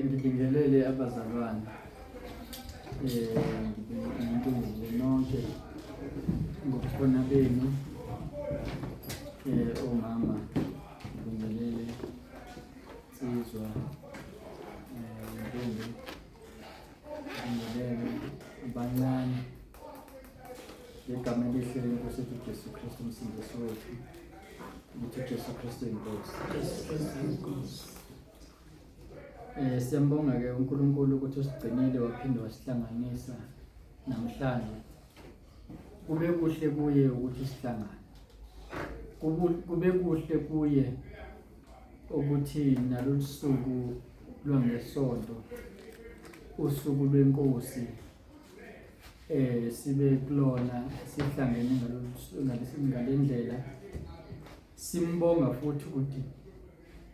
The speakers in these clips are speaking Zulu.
Ngibingelele abazalwane ngibingelele nonke ngokufuna benu omama ngibingelele sizwa ntombi ngibingelele abancane ngegama elihle lenkosi yethu Jesu Kristu umsindisi wethu ukuthi Jesu Kristu inkosi. Siyambonga ke uNkulunkulu ukuthi usigcinile waphinde wasihlanganisa namhlanje. Kube kuhle kuye ukuthi sihlangane. Kube kuhle kuye ukuthi nalolusuku lwangesonto usuku lwenkosi sibe kulona sihlangene ngalendlela. Simbonga futhi ukuthi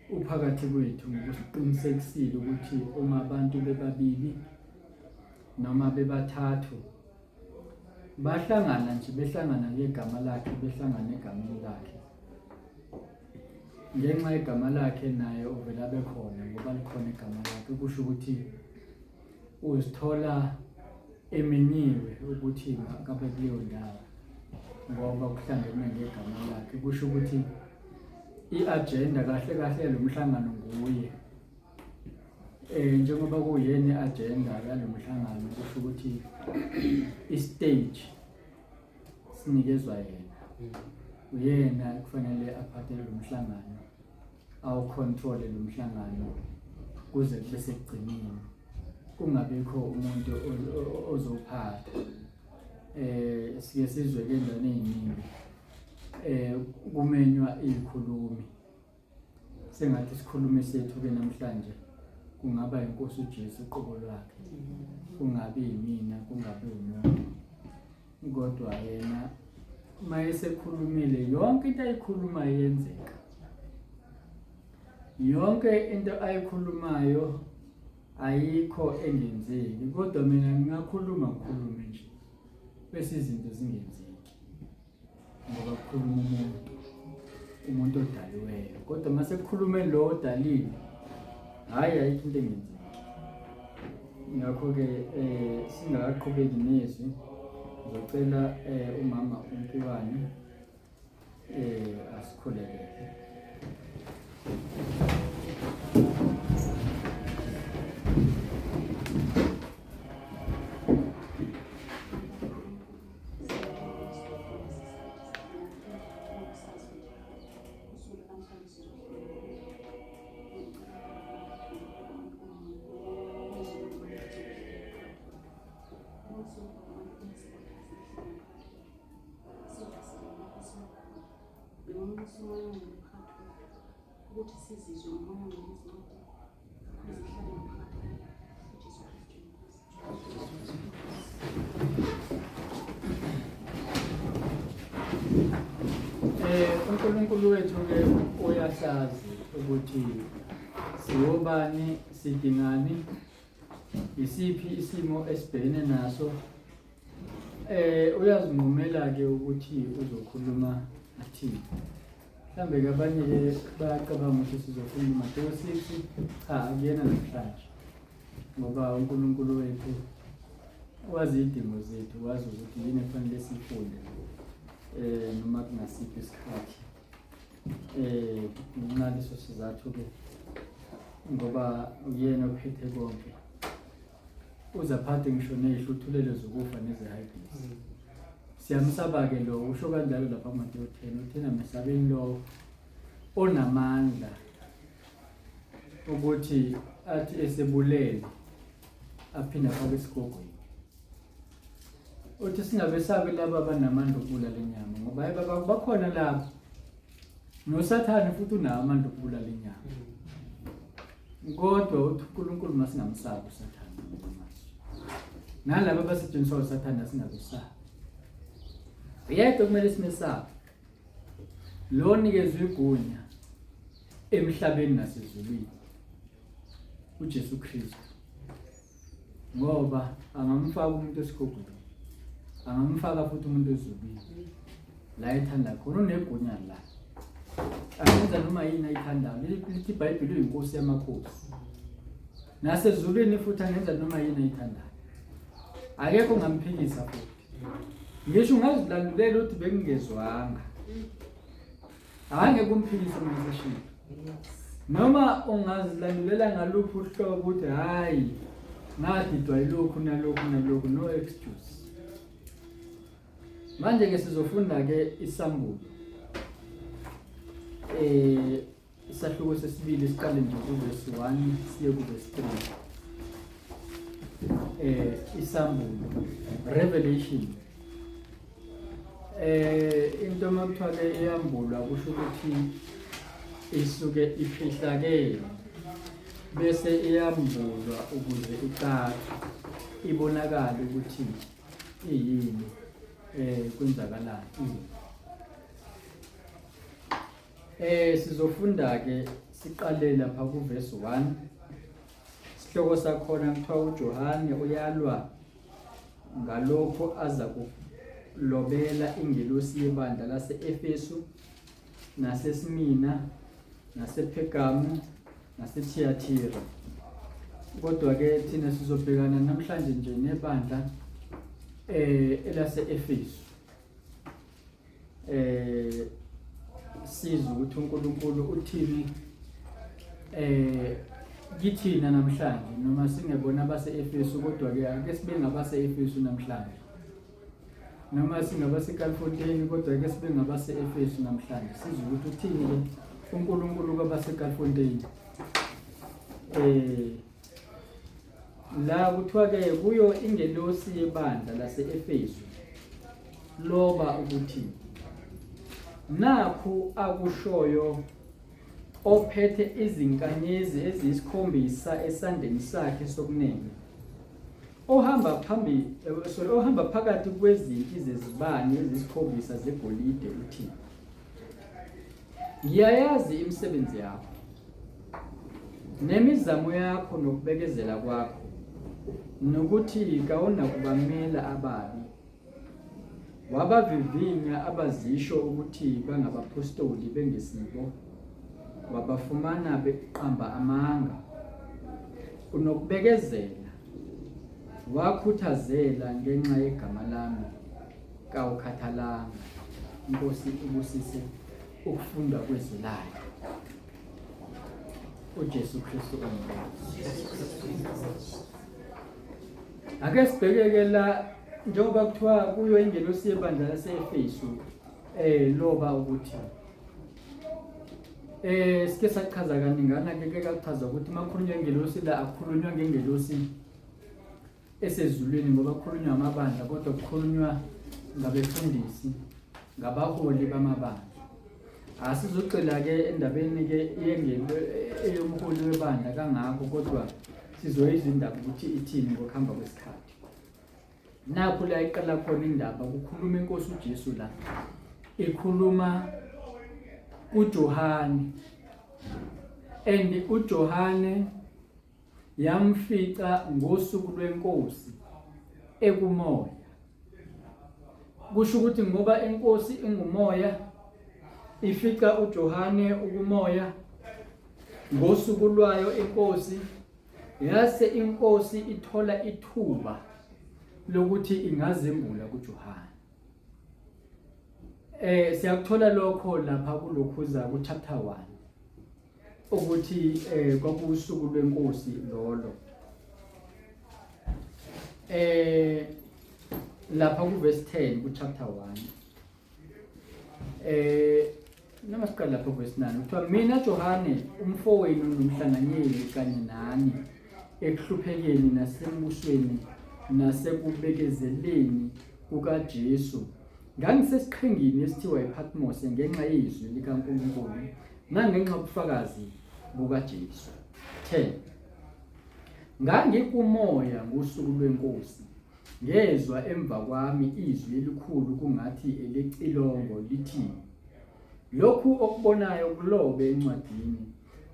uphakathi kwethu ngokuqinisekisile ukuthi uma abantu bebabili noma bebathathu bahlangana nje behlangana ngegama lakhe behlangana egameni lakhe ngenxa yegama lakhe naye uvela bekhona ngoba likhona igama lakhe kusho ukuthi uzithola eminyiwe ukuthi makabe kuleyo ndawo ngoba kuhlangene ngegama lakhe kusho ukuthi i-agenda kahle kahle yalomhlangano nguye njengoba kuyena i-agenda yalomhlangano kusho ukuthi i-stage sinikezwa yena uyena kufanele aphathe lo mhlangano awu-control lo mhlangano kuze kube sekugcineni kungabikho umuntu ozophatha sike sizwe ke endane eziningi kumenywa izikhulumi sengathi isikhulumi sethu ke namhlanje kungaba inkosi uJesu uqobo lwakhe kungabi yimina kungabi umuntu kodwa yena mayesekhulumile yonke into ayikhuluma iyenzeka yonke into ayikhulumayo ayikho engenzeki kodwa mina ngingakhuluma ngikhulume nje bese izinto zingenzeki ngoba kukhuluma umuntu odaliweyo kodwa mase kukhulume lo odalile hayi ayikho into engenzeki. Ngakho ke singakaqhubeki nezwi ngicela umama uNkiwane asikhuleke. ukuthi sizizwe ngomoya ngezinto ezihlala phakathi Jesu Kristu. uNkulunkulu wethu ke uyasazi ukuthi siyobani sidingani isiphi isimo esibhekene naso uyazinqumela ke ukuthi uzokhuluma nathini. Mhlambe ke abanye bayacabanga ukuthi sizokhuluma Matthew 6 cha akuyena namhlanje ngoba uNkulunkulu wethu wazi izidingo zethu wazi ukuthi yini efanele sifunde noma kungasiphi isikhathi nginqaliso sizathu ke ngoba uyena ophethe konke uzaphathe ngisho nezihluthulelo zokufa nezihayibhisi. Siyamsaba ke lo usho kanjalo lapha Matthew 10 uthena mesabeni lo onamandla ukuthi athi esebulele aphinda phaka esigogweni. Uthi singabesabi laba abanamandla okubulala inyama ngoba bakhona lapho noSathane futhi unawo amandla okubulala inyama. Kodwa uNkulunkulu masingamsabi uSathane nalabo abasetshenziswa uSathane asingabesabi. Yedwa kumele simesabe lo nikezwe igunya emhlabeni nasezulwini uJesu Kristu ngoba angamfaka umuntu esigogweni, angamfaka futhi umuntu ezubile la ethanda khona, unegunya la angenza noma yini ayithandayo. Lithi iBhayibheli uyinkosi yamakhosi, nasezulwini futhi angenza noma yini ayithandayo, akekho ongamphikisa futhi. Ngisho ungazilandulela ukuthi bekungezwanga, angeke umphikise manje. Noma ungazilandulela ngaluphi uhlobo ukuthi hayi ngadidwa yilokhu nalokhu, no excuse. Manje ke sizofunda ke isambulo isahluko sesibili siqale nje kuverse 1 siye kuverse 3. Isambulo Revelation, into makuthiwa ke iyambulwa kusho ukuthi isuke ifihlakele bese iyambulwa ukuze icace ibonakale ukuthi iyini kwenzakalani. Sizofunda ke siqale lapha kuverse 1. Sihloko sakhona kuthiwa uJohane uyalwa ngalokho aza kulobela ingelosi yebandla lase-Efesu, naseSmina, nasePergamu, naseThiatira. Kodwa ke thina sizobhekana namhlanje nje nebandla elase-Efesu. Sizwe ukuthi uNkulunkulu uthini kithina namhlanje, noma singebona abase-Efesu kodwa ke ake sibe ngabase-Efesu namhlanje, noma singabase-Kalifontein kodwa ke sibe ngabase-Efesu namhlanje. Sizwe ukuthi uthini uNkulunkulu kwabase-Kalifontein. La kuthiwa ke kuyo ingelosi yebandla lase-Efesu loba ukuthi nakhu akushoyo ophethe izinkanyezi eziyisikhombisa esandleni sakhe sokunene, ohamba phakathi kwezinti zezibane eziyisikhombisa zegolide, uthi ngiyayazi imisebenzi yakho nemizamo yakho nokubekezela kwakho, nokuthi kawunakubamela ababi. Wabavivinya abazisho ukuthi bangabapostoli bengesibo, wabafumana beqamba amanga. Unokubekezela, wakhuthazela ngenxa yegama lami, kawukhathalanga. Inkosi ibusise ukufunda kwezelayo. uJesu Kristu ake sibheke la njengoba kuthiwa kuyo ingelosi yebandla lase-Efesu loba ukuthi sike sachaza kaningana ke kachaza ukuthi makhulunywa ngengelosi la akukhulunywa ngengelosi esezulwini ngoba kukhulunywa amabandla, kodwa kukhulunywa ngabefundisi, ngabaholi bamabandla. Asizocela ke endabeni ke eyomholi webandla kangakho, kodwa sizoyizwa indaba ukuthi ithini ngokuhamba kwesikhathi. Nakho la iqala khona indaba kukhuluma inkosi uJesu la, ikhuluma uJohane, and uJohane yamfica ngosuku lwenkosi ekumoya. Kusho ukuthi ngoba inkosi ingumoya, ifica uJohane ukumoya ngosuku lwayo inkosi, yase inkosi ithola ithuba lokuthi ingazembula kuJohane. Siyakuthola lokho lapha kulokhuza ku chapter 1 ukuthi kwakusuku lwenkosi lolo. Lapha ku verse 10 ku chapter 1 noma siqala lapha ku verse 9 kuthiwa mina Johane umfowenu nomhlanganyeli kanye nani ekuhluphekeni nasembusweni nasekubekezeleni kukaJesu ngangisesiqhingini esithiwa iPatmos ngenxa yezwi likaNkulunkulu nangenxa yobufakazi bukaJesu. 10 ngangikumoya ngosuku lwenkosi, ngezwa emva kwami izwi elikhulu kungathi elecilongo lithi, lokhu okubonayo kulobe encwadini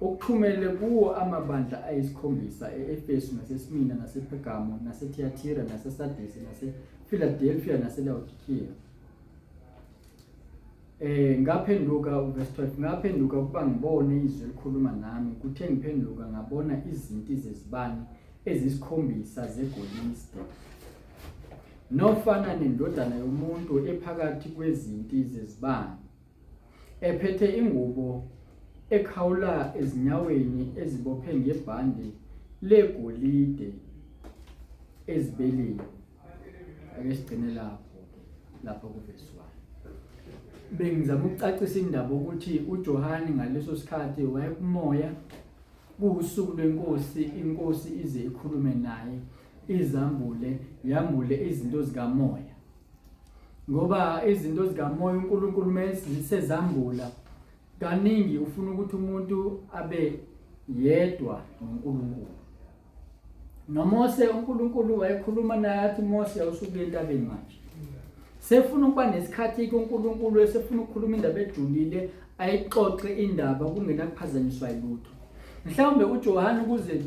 ukuthumele kuwo amabandla ayisikhombisa e-Efesu naseSmina nasePergamo naseThyatira naseSardis nasePhiladelphia naseLaodikia. Ngaphenduka verse 12 ngaphenduka ukuba ngibone izwi elikhuluma nami kuthe ngiphenduka ngabona izinti zezibani ezisikhombisa zegolide nofana nendodana yomuntu ephakathi kwezinti zezibani ephethe ingubo ekhawula ezinyaweni ezibophe ngebhande legolide ezibeleni. Ake sigcine lapho kuverse 1. Bengizama ukucacisa indaba ukuthi uJohane ngaleso sikhathi wayekumoya kuusuku lwenkosi, inkosi ize ikhulume naye yambule izinto zikamoya, ngoba izinto zikamoya uNkulunkulu mesezambula kaningi ufuna ukuthi umuntu abe yedwa noNkulunkulu. NoMose uNkulunkulu wayekhuluma naye athi Mose awusuke entabeni manje. Sefuna ukuba nesikhathi kuNkulunkulu esefuna ukukhuluma indaba ejulile ayixoxe indaba kungenakuphazanyiswa yilutho. Mhlawumbe uJohane ukuze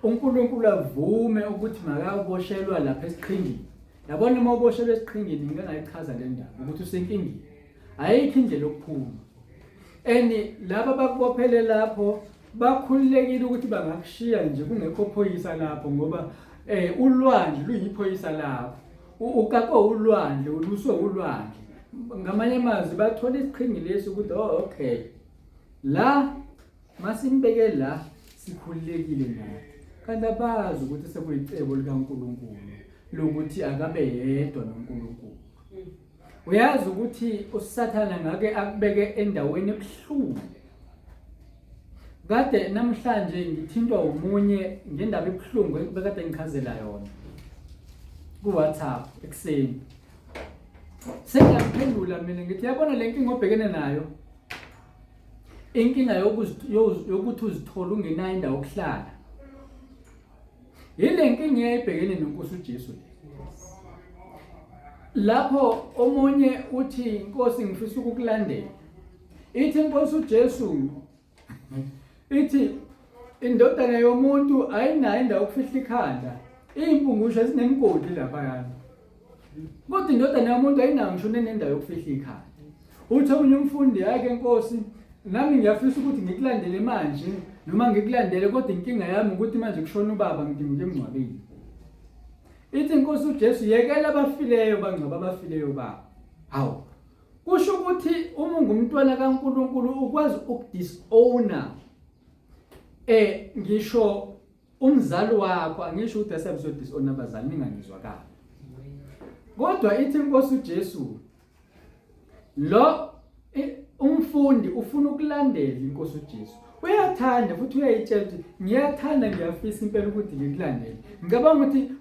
uNkulunkulu avume ukuthi makaboshelwa lapha esiqhingini. Yabona uma uboshelwe esiqhingini ngeke ngayichaza le ndaba ukuthi usenkingeni. Ayikho indlela yokuphuma. Laba bakubophele lapho bakhululekile ukuthi bangakushiya nje kungekho phoyisa lapho, ngoba ulwandle luyiphoyisa lapho. Ukako ulwandle uluswe ulwandle. Ngamanye amazwi bathola isiqhingi lesi ukuthi okay, la masimbeke la sikhululekile naye. Kanti abazi ukuthi sekuyicebo likaNkulunkulu lokuthi akabe yedwa noNkulunkulu. Uyazi ukuthi uSathana ngake akubeke endaweni ebuhlungu. Kade namhlanje ngithintwa umunye ngendaba ebuhlungu bekade ngichazela yona ku-WhatsApp ekseni. Sengiyaphendula mina ngithi yabona le nkinga obhekene nayo, inkinga yokuthi uzithola ungenayo indawo yokuhlala. Yile nkinga eyayibhekene noNkosi uJesu. Lapho omunye uthi inkosi ngifisa ukukulandela. Ithi inkosi uJesu ithi indodana yomuntu ayinayo indawo yokufihla ikhanda. Impungusha zinemgodi lapha yana. Kodwa indodana yomuntu ayinayo ngisho nendawo yokufihla ikhanda. Uthi omunye umfundi yakhe inkosi, nami ngiyafisa ukuthi ngikulandele manje noma ngikulandele, kodwa inkinga yami ukuthi manje kushona ubaba ngidinga emngcwabeni. Ithi inkosi uJesu yekela abafileyo bangcwaba abafileyo babo. Hawu, kusho ukuthi uma ungumntwana kaNkulunkulu ukwazi ukudisowner ngisho umzali wakho. Angisho ukuthi asebuzodisowner abazali ningangizwakala, kodwa ithi inkosi uJesu lo umfundi ufuna ukulandela inkosi uJesu, uyathanda futhi uyayitshela ukuthi ngiyathanda ngiyafisa impela ukuthi ngikulandele. Ngicabanga ukuthi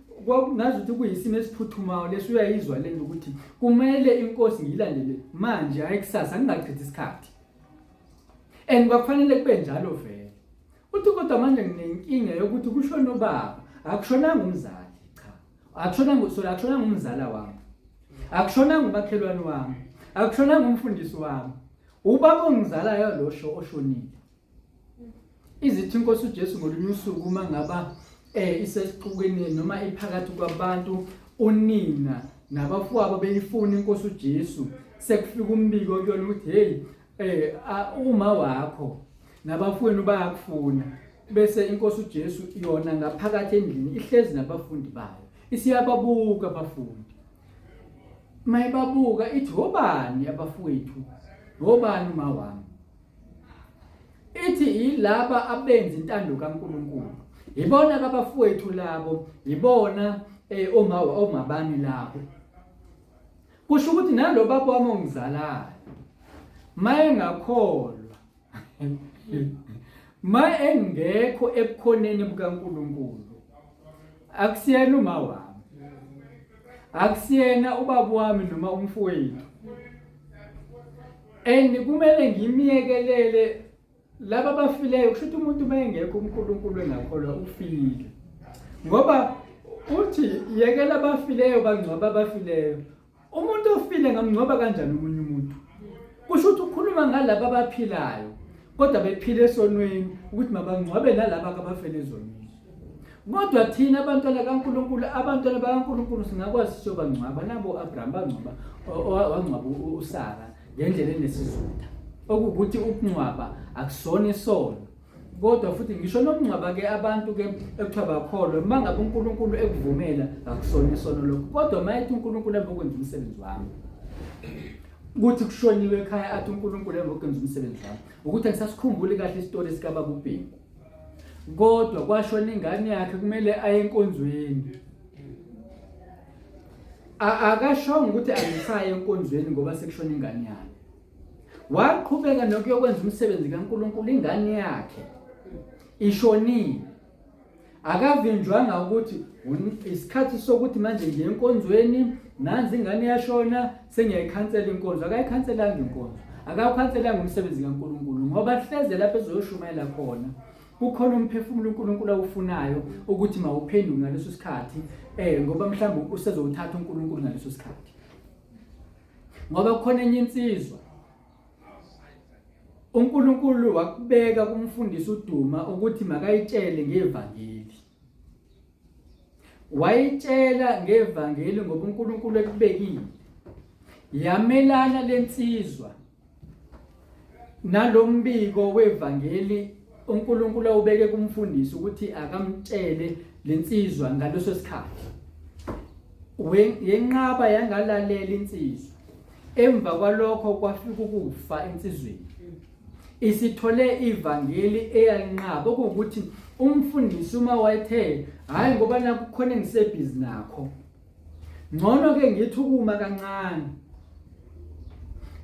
ngazi ukuthi kuyisimo esiphuthumayo lesi uyayizwa lento ukuthi kumele inkosi ngiyilandele manje hayi kusasa, ngingachithi isikhathi. Kwakufanele kube njalo vele. Uthi kodwa manje nginenkinga yokuthi kushona ubaba, akushonanga umzali, cha. Akushonanga umzala wami. Akushonanga umakhelwane wami. Akushonanga umfundisi wami. Ubaba ongizalayo lo oshonile. Izithi inkosi uJesu ngolunye usuku uma ngaba isesixukwini noma iphakathi kwabantu, unina nabafowabo beyifuna inkosi uJesu, sekufika umbiko kuyona ukuthi hey uma wakho nabafowenu bayakufuna, bese inkosi uJesu yona ngaphakathi endlini ihlezi nabafundi bayo isiyababuka abafundi. Mayibabuka ithi obani abafowethu, obani uma wami? Ithi yilaba abenza intando kaNkulunkulu. Ibona abafowethu labo, ibona omabani labo. Kusho ukuthi nalo baba wami ongizalayo maye ngakholwa maye engekho ebukhoneni bukaNkulunkulu, akusiyena uma wami, akusiyena ubaba wami noma umfowethu. Kumele ngimiyekelele laba bafileyo. Kusho ukuthi umuntu mayengekho uNkulunkulu engakholwa ufile, ngoba uthi yekela abafileyo bangcwaba abafileyo. Umuntu ofile ngamngcwaba kanjani umunye umuntu? Kusho ukuthi ukhuluma ngalabo abaphilayo, kodwa bephile esonweni ukuthi mabangcwabe nalabo abafele ezonweni. Kodwa thina abantwana kaNkulunkulu, abantwana bakaNkulunkulu singakwazi siyobangcwaba nabo. Abraham bangcwaba wangcwaba uSara ngendlela enesizotha, okuthi ukungcwaba akusona isono. Kodwa futhi ngisho nokungcwaba ke abantu ke ekuthiwa bakholwa, mangabe uNkulunkulu ekuvumela akusona isono lokho. Kodwa mayithi uNkulunkulu ebokwenza umsebenzi wami, ukuthi kushoniwe ekhaya athi uNkulunkulu ebokwenza umsebenzi wami, ukuthi angisasikhumbuli kahle isitori sikababa uBhengu. Kodwa kwashona ingane yakhe kumele aye enkonzweni. Akashonga ukuthi angisaye enkonzweni ngoba sekushona ingane yakhe. Waqhubeka nokuyokwenza umsebenzi kaNkulunkulu, ingane yakhe ishonile. Akavinjwanga ukuthi isikhathi sokuthi manje ngiye enkonzweni, nanzi ingane yashona sengiyayikhansela inkonzo. Akayikhanselanga inkonzo, akawukhanselanga umsebenzi kaNkulunkulu, ngoba hleze lapho ezoshumayela khona kukhona umphefumulo uNkulunkulu awufunayo ukuthi mawuphenduke ngaleso sikhathi, ngoba mhlawumbe usezowuthatha uNkulunkulu ngaleso sikhathi. Ngoba kukhona enye insizwa uNkulunkulu wakubeka kumfundisi uDuma ukuthi makayitshele ngevangeli. Wayitshela ngevangeli ngoba uNkulunkulu ekubekile. Yamelana lensizwa nalombiko wevangeli uNkulunkulu awubeke kumfundisi ukuthi akamtshele lensizwa ngaleso sikhathi. Yenqaba yangalalela insizwa. Emva kwalokho kwafika ukufa insizweni. Isithole ivangeli eyanqaba, ukuthi umfundisi uma wayethe hayi ngoba nakukhona engisebhizi nakho, ngcono ke ngithi ukuma kancane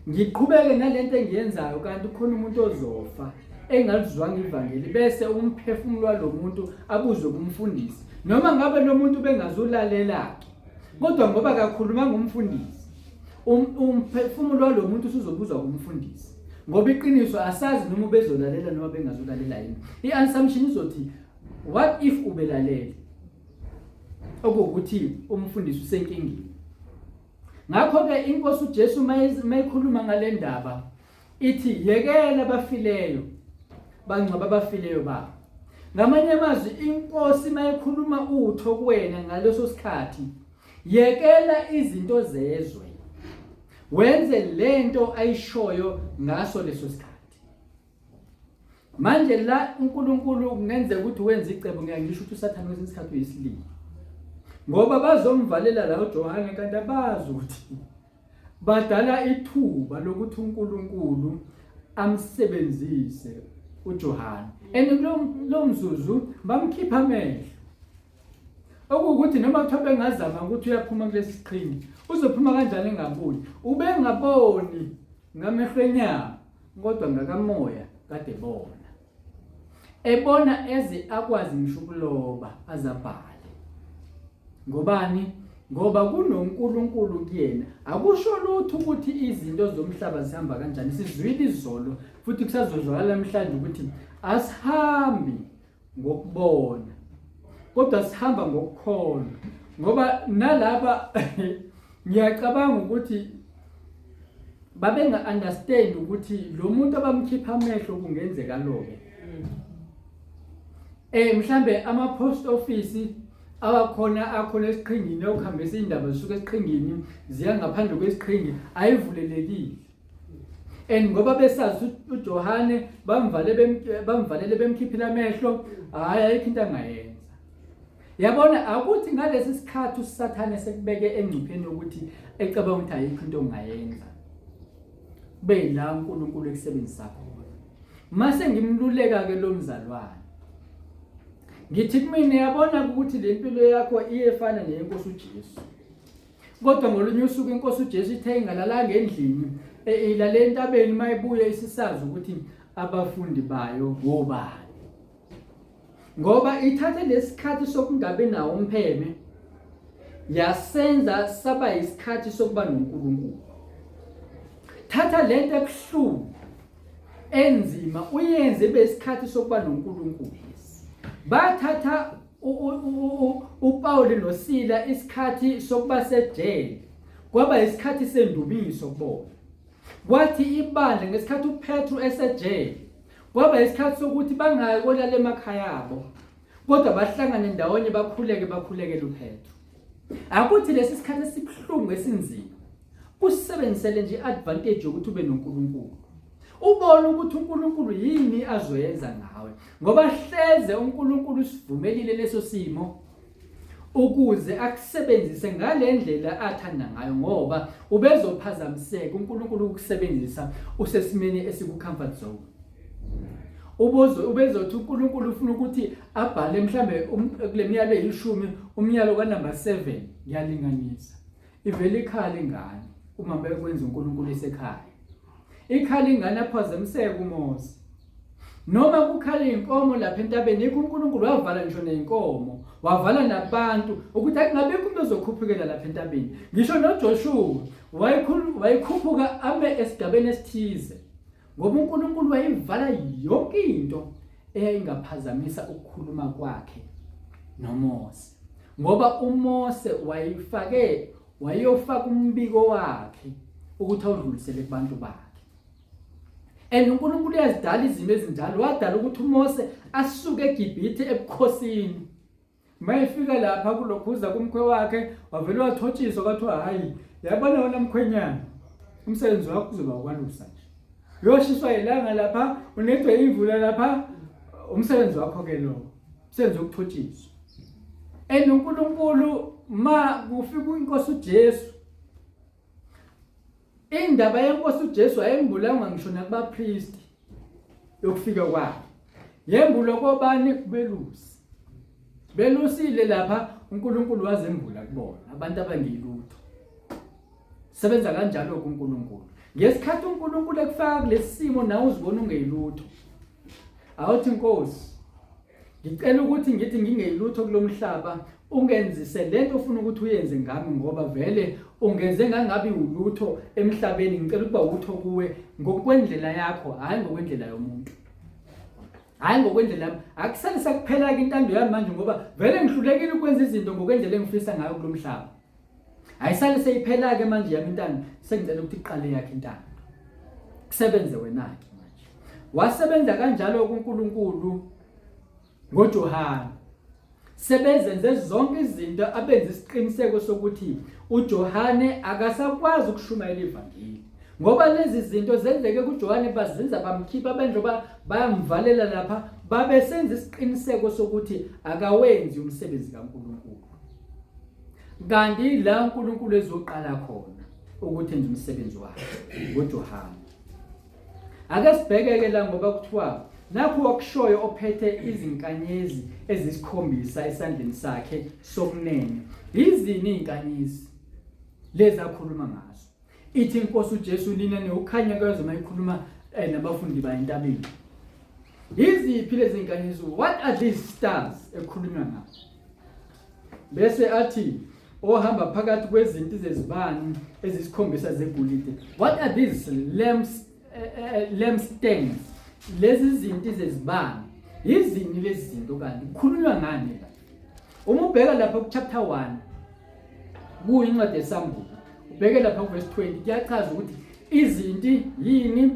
ngiqhubeke nalento engiyenzayo, kanti ukhona umuntu ozofa engalizwanga ivangeli, bese umphefumulo walomuntu abuzwe kumfundisi, noma ngabe nomuntu bengazulalela. Kodwa ngoba akakhuluma ngumfundisi, umphefumulo walomuntu usuzobuzwa kumfundisi, ngoba iqiniso asazi noma bezolalela noma bengazolalela yini. I-assumption izothi what if ubelalele, okuthi umfundisi usenkingeni. Ngakho ke inkosi uJesu mayikhuluma ngale ndaba ithi yekela abafileyo bangcwaba abafileyo babo. Ngamanye amazwi inkosi mayikhuluma utho kuwena ngaleso sikhathi, yekela izinto zezwe, wenze lento ayishoyo ngaso leso sikhathi. Manje la uNkulunkulu kungenzeka ukuthi wenze icebo, ngisho ukuthi uSathane kwesinye isikhathi uyisilili, ngoba bazomvalela la uJohane kanti abazi ukuthi badala ithuba lokuthi uNkulunkulu amsebenzise uJohane. Lo mzuzu bamkhipha amehlo, okuthi noma kuthiwa bengazama ukuthi uyaphuma kulesi siqhingi, uzophuma kanjani engaboni? Ubengaboni ngamehlo enyama, kodwa ngakamoya kade bona. Ebona eze akwazi ngisho ukuloba azabhale. Ngobani? Ngoba kunoNkulunkulu kuyena. Akusho lutho ukuthi izinto zomhlaba zihamba kanjani. Sizwile izolo futhi kusazozwakala namhlanje ukuthi asihambi ngokubona, kodwa sihamba ngokukholwa. Ngoba nalaba ngiyacabanga ukuthi babenga understand ukuthi lo muntu abamkhipha amehlo kungenzeka loke. Mhlambe ama-post office akhona esiqhingini okuhambisa indaba zisuka esiqhingini ziya ngaphandle kwesiqhingi ayivulelekile. Ngoba besazi uJohane bamvalele bemkhiphila amehlo, hayi ayikho into angayenza. Yabona akuthi ngalesi sikhathi uSathane sekubeke engcupheni ukuthi ecabanga ukuthi ayikho into ongayenza, kube la uNkulunkulu ekusebenzisa khona. Mase ngimluleka ke lo mzalwane, ngithi kumina yabona ukuthi le mpilo yakho iyefana neyenkosi uJesu. Kodwa ngolunye usuku inkosi uJesu ithe ingalalanga endlini, ilale entabeni mayibuye isisazi ukuthi abafundi bayo ngobani. Ngoba ithathe lesikhathi sokungabe nawo umpheme yasenza saba isikhathi sokuba noNkulunkulu. Thatha lento ebuhlungu enzima uyenze besikhathi sokuba noNkulunkulu. Bathatha uPaul noSila isikhathi sokuba sejele kwaba isikhathi sendumiso kubona. Kwathi ibandla ngesikhathi uPetru esejele kwaba isikhathi sokuthi bangayi kolala emakhaya abo kodwa bahlangane ndawonye bakhuleke luPetro. Akuthi lesi sikhathi esibhlungu esinzima kusebenzisele nje advantage yokuthi ube noNkulunkulu. Ubone ukuthi uNkulunkulu yini azoyenza ngawe ngoba hleze uNkulunkulu usivumelile leso simo ukuze akusebenzise ngalendlela athanda ngayo ngoba ubezophazamiseka uNkulunkulu ukusebenzisa usesimeni esiku-comfort zone. Ubezothi uNkulunkulu ufuna ukuthi abhale mhlambe kule miyalo eyishumi umyalo kaNumber 7 ngiyalinganisa. Ivele ikhala ingane uma bekwenza uNkulunkulu esekhaya. Ikhala ingane aphazamiseka uMose. Noma kukhala inkomo lapha entabeni uNkulunkulu wavala ngisho neinkomo, wavala nabantu ukuthi akungabikho umuntu ozokhuphukela lapha entabeni. Ngisho noJoshua wayikhuphuka ame esigabeni esithize. Ngoba uNkulunkulu wayivala yonke into eyayingaphazamisa ukukhuluma kwakhe noMose. Ngoba uMose wayofaka umbiko wakhe ukuthi awudlulisele kubantu bakhe. uNkulunkulu uyazidala izimo ezinjalo, wadala ukuthi uMose asuke eGibhithe ebukhosini. Mayefika lapha kulokhuza kumkhwe wakhe wavele wathotshiswa kwathiwa hayi yabona wona mkhwenyana umsebenzi wakho uzoba ukwalusa nje. Uyoshiswa ilanga lapha unethwe imvula lapha umsebenzi wakho ke lo umsebenzi wokuthotshiswa. uNkulunkulu ma kufika uNkosi uJesu, indaba yenkosi uJesu ayembulanga ngisho nakubapriest yokufika kwakhe. Yembulwa kobani? Kubelusi. Belusile lapha uNkulunkulu wazembula kubona abantu abangilutho. Sebenza kanjalo kuNkulunkulu. Ngesikhathi uNkulunkulu ekufaka kulesi simo nawe uzibona ungeyilutho. Awuthi Nkosi, ngicela ukuthi ngithi ngingeyilutho kulomhlaba ungenzise lento ofuna ukuthi uyenze ngami ngoba vele ungenze ngangabi ulutho emhlabeni. Ngicela ukuba utho kuwe ngokwendlela yakho hayi ngokwendlela yomuntu. Hayi ngokwendlela akusale sakuphela ke intando yami manje ngoba vele ngihlulekile ukwenza izinto ngokwendlela engifisa ngayo kulomhlaba. Ayisale seyiphela ke manje yami intando, sengicela ukuthi iqale yakhe intando. Kusebenze wena ke manje. Wasebenza kanjalo kuNkulunkulu ngoJohane. Sebezenze zonke izinto abenza isiqiniseko sokuthi uJohane akasakwazi ukushumayela ivangeli. Ngoba lezi zinto zenzeke kuJohane bazenza bamkhipha benjoba bayamvalela lapha babe senza isiqiniseko sokuthi akawenzi umsebenzi kaNkulunkulu. Kanti la uNkulunkulu ezoqala khona ukuthi enze umsebenzi wakhe ngoJohane. Ake sibheke la ngoba kuthiwa nakho wakushoyo ophethe izinkanyezi ezisikhombisa esandleni sakhe sokunene. Izini izinkanyezi lezi akhuluma ngazo. Ithi inkosi uJesu lina neukhanya kwazo mayikhuluma nabafundi bayentabeni. Iziphi lezi zinkanyezi? What are these stars ekhulunywa ngazo? Bese athi ohamba phakathi kwezinti zezibani ezisikhombisa zegolide. What are these lampstands? Lezi zinti zezibani izini lezi zinto kanti kukhulunywa ngani la? Uma ubheka lapha ku chapter 1 kuyincwadi yeSambulo, ubheke lapha ku verse 20 kuyachaza ukuthi izinti yini,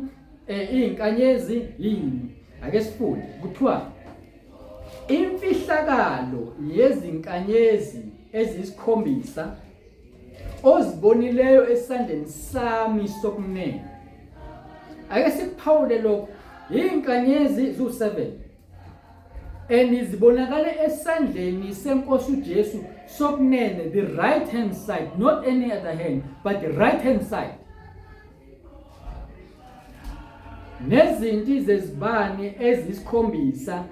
izinkanyezi yini. Ake sifunde kuthiwa imfihlakalo yezinkanyezi ezisikhombisa ozibonileyo esandleni sami sokunene. Ake siphawule lokho. Izinkanyezi zu7 zibonakala esandleni senkosi uJesu sokunene, the right hand side, not any other hand but the right hand side. Nezinti zezibani ezisikhombisa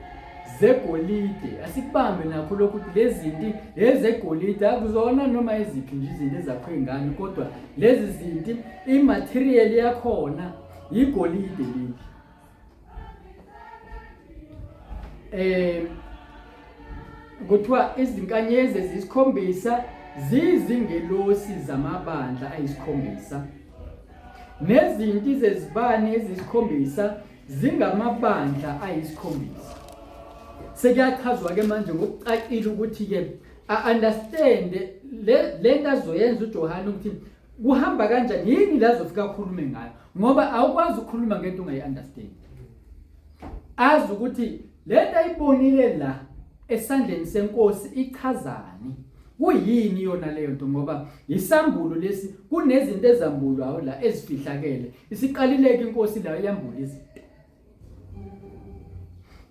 zegolide. Asikubambe nakho lokho ukuthi lezi zinti ezegolide akuzona noma eziphi nje izinto ezakho ingane, kodwa lezi zinti imaterial yakhona igolide leli. Kuthiwa izinkanyezi ezisikhombisa zizingelosi zamabandla ayisikhombisa, nezinti zezibani ezisikhombisa zingamabandla ayisikhombisa. Sekuyachazwa ke manje ngokucacile ukuthi ke understand lento azoyenza uJohane ukuthi kuhamba kanjani, yini la azofika akhulume ngayo, ngoba awukwazi ukukhuluma ngento ungayi understand. azi ukuthi lento ayibonile la esandleni senkosi ichazani. Kuyini yona leyo nto ngoba isambulo lesi kunezinto ezambulwayo la ezifihlakele. Isiqalileke inkosi la yambula izinto.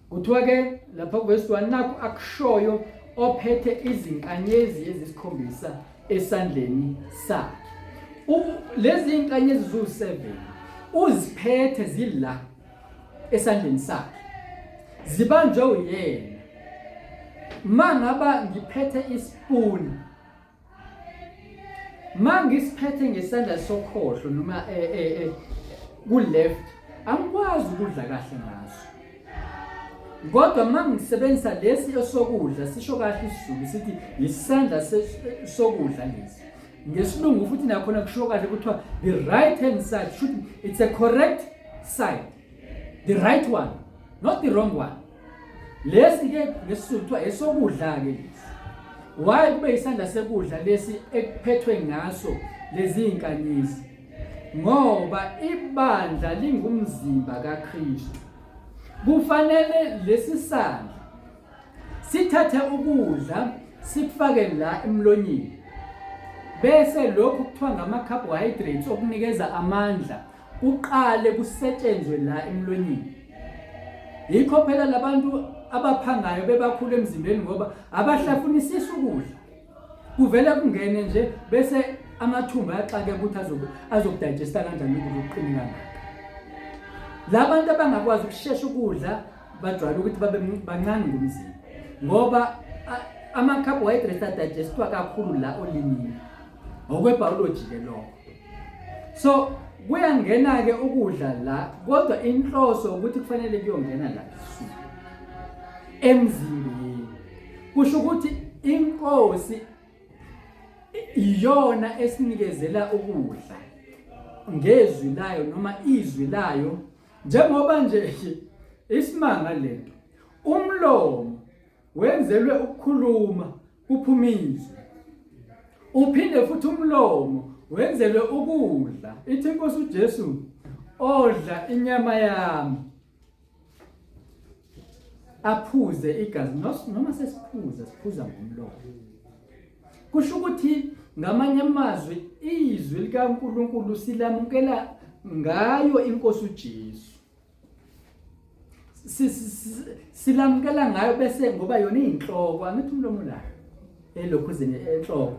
Kuthiwa ke lapha kuverse 1 nakho akushoyo ophethe izinkanyezi ezisikhombisa esandleni sakhe. Lezi inkanyezi zu7 uziphethe zila esandleni sakhe. Zibanjwe uyena. Mangaba ngiphethe ispoon. Mangisiphethe ngesandla sokhohlo noma ku left angikwazi ukudla kahle ngaso. Kodwa mangisebenzisa lesi esokudla sisho kahle isiZulu sithi isandla sokudla lesi. Ngesilungu futhi nakhona kusho kahle kuthiwa the right hand side should it's a correct side. The right one, not the wrong one. Lesi ke ngesizulu kuthiwa esokudla ke lesi. Why kube isandla sekudla lesi ekuphethwe ngaso lezi inkanyezi? Ngoba ibandla lingumzimba kaKristu. Kufanele lesi sandla sithathe ukudla sikufake la emlonyeni. Bese lokhu kuthiwa ngama carbohydrates okunikeza amandla uqale kusetshenzwe la emlonyeni. Yikho phela labantu abaphangayo bebakhulu emzimbeni ngoba abahlafunisisa ukudla. Kuvela kungene nje bese amathumbu ayaxake ukuthi azokudigesta kanjani ukudla okuqinile kangaka. Labantu abangakwazi ukushesha ukudla bajwayele ukuthi babe bancane ngomzimba ngoba ama carbohydrates adigestwa kakhulu la olimini. Okwebiology ke lokho. So kuyangena ke ukudla la kodwa inhloso ukuthi kufanele kuyongena la isisuku emzimbeni. Kusho ukuthi inkosi iyona esinikezela ukudla ngezwi layo noma izwi layo. Njengoba nje isimanga lento umlomo wenzelwe ukukhuluma kuphuma izwi. Uphinde futhi umlomo wenzelwe ukudla. Ithi inkosi uJesu odla inyama yami aphuze igazi noma siphuza ngomlomo. Kusho ukuthi ngamanye amazwi izwi likaNkulunkulu silamukela ngayo inkosi uJesu. Silamukela ngayo bese ngoba yona inhloko angithi umlomo la elokhuzeni enhloko.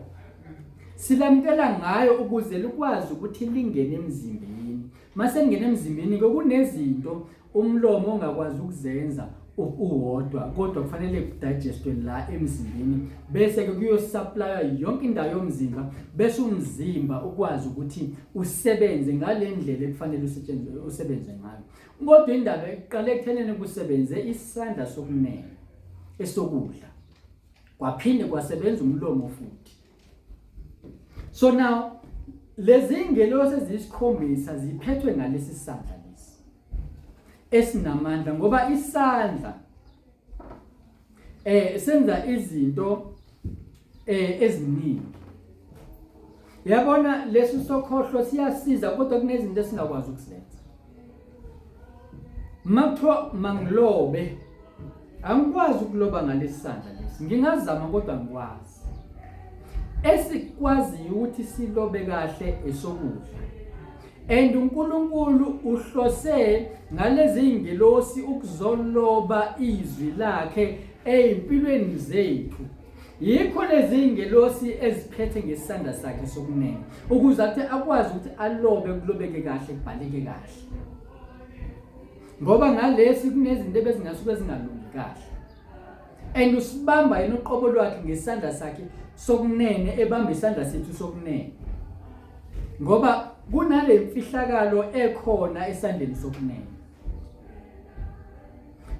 Silamukela ngayo ukuze likwazi ukuthi lingene emzimbeni. Mase lingene emzimbeni kunezinto umlomo ongakwazi ukuzenza uwodwa kodwa kufanele kudigestwe la emzimbeni bese ke kuyosupply yonke indawo yomzimba bese umzimba ukwazi ukuthi usebenze ngale ndlela ekufanele usebenze ngayo. Kodwa indaba eqale ekuthenene kusebenze isandla sokunene esokudla kwaphinde kwasebenza umlomo futhi. So now lezi ingelosi ezisikhombisa ziphethwe ngalesi sandla lesi esinamandla ngoba isandla senza izinto eziningi. Yabona lesi sokhohlo siyasiza kodwa kunezinto esingakwazi ukuzenza. Makuthiwa mangilobe angikwazi ukuloba ngalesi sandla lesi. Ngingazama kodwa ngikwazi. Esikwazi ukuthi silobe kahle esokudla. And uNkulunkulu uhlose ngalezi ingelosi ukuzoloba izwi lakhe ezimpilweni zethu. Yikho lezi ingelosi eziphethe ngesandla sakhe sokunene ukuze athi akwazi ukuthi alobe kulobeke kahle kubhaleke kahle. Ngoba ngalesi kunezinto ebezingasuke zingalungi kahle. And usibamba yena uqobo lwakhe ngesandla sakhe sokunene ebamba isandla sethu sokunene. Ngoba kunale mfihlakalo ekhona esandleni sokunene.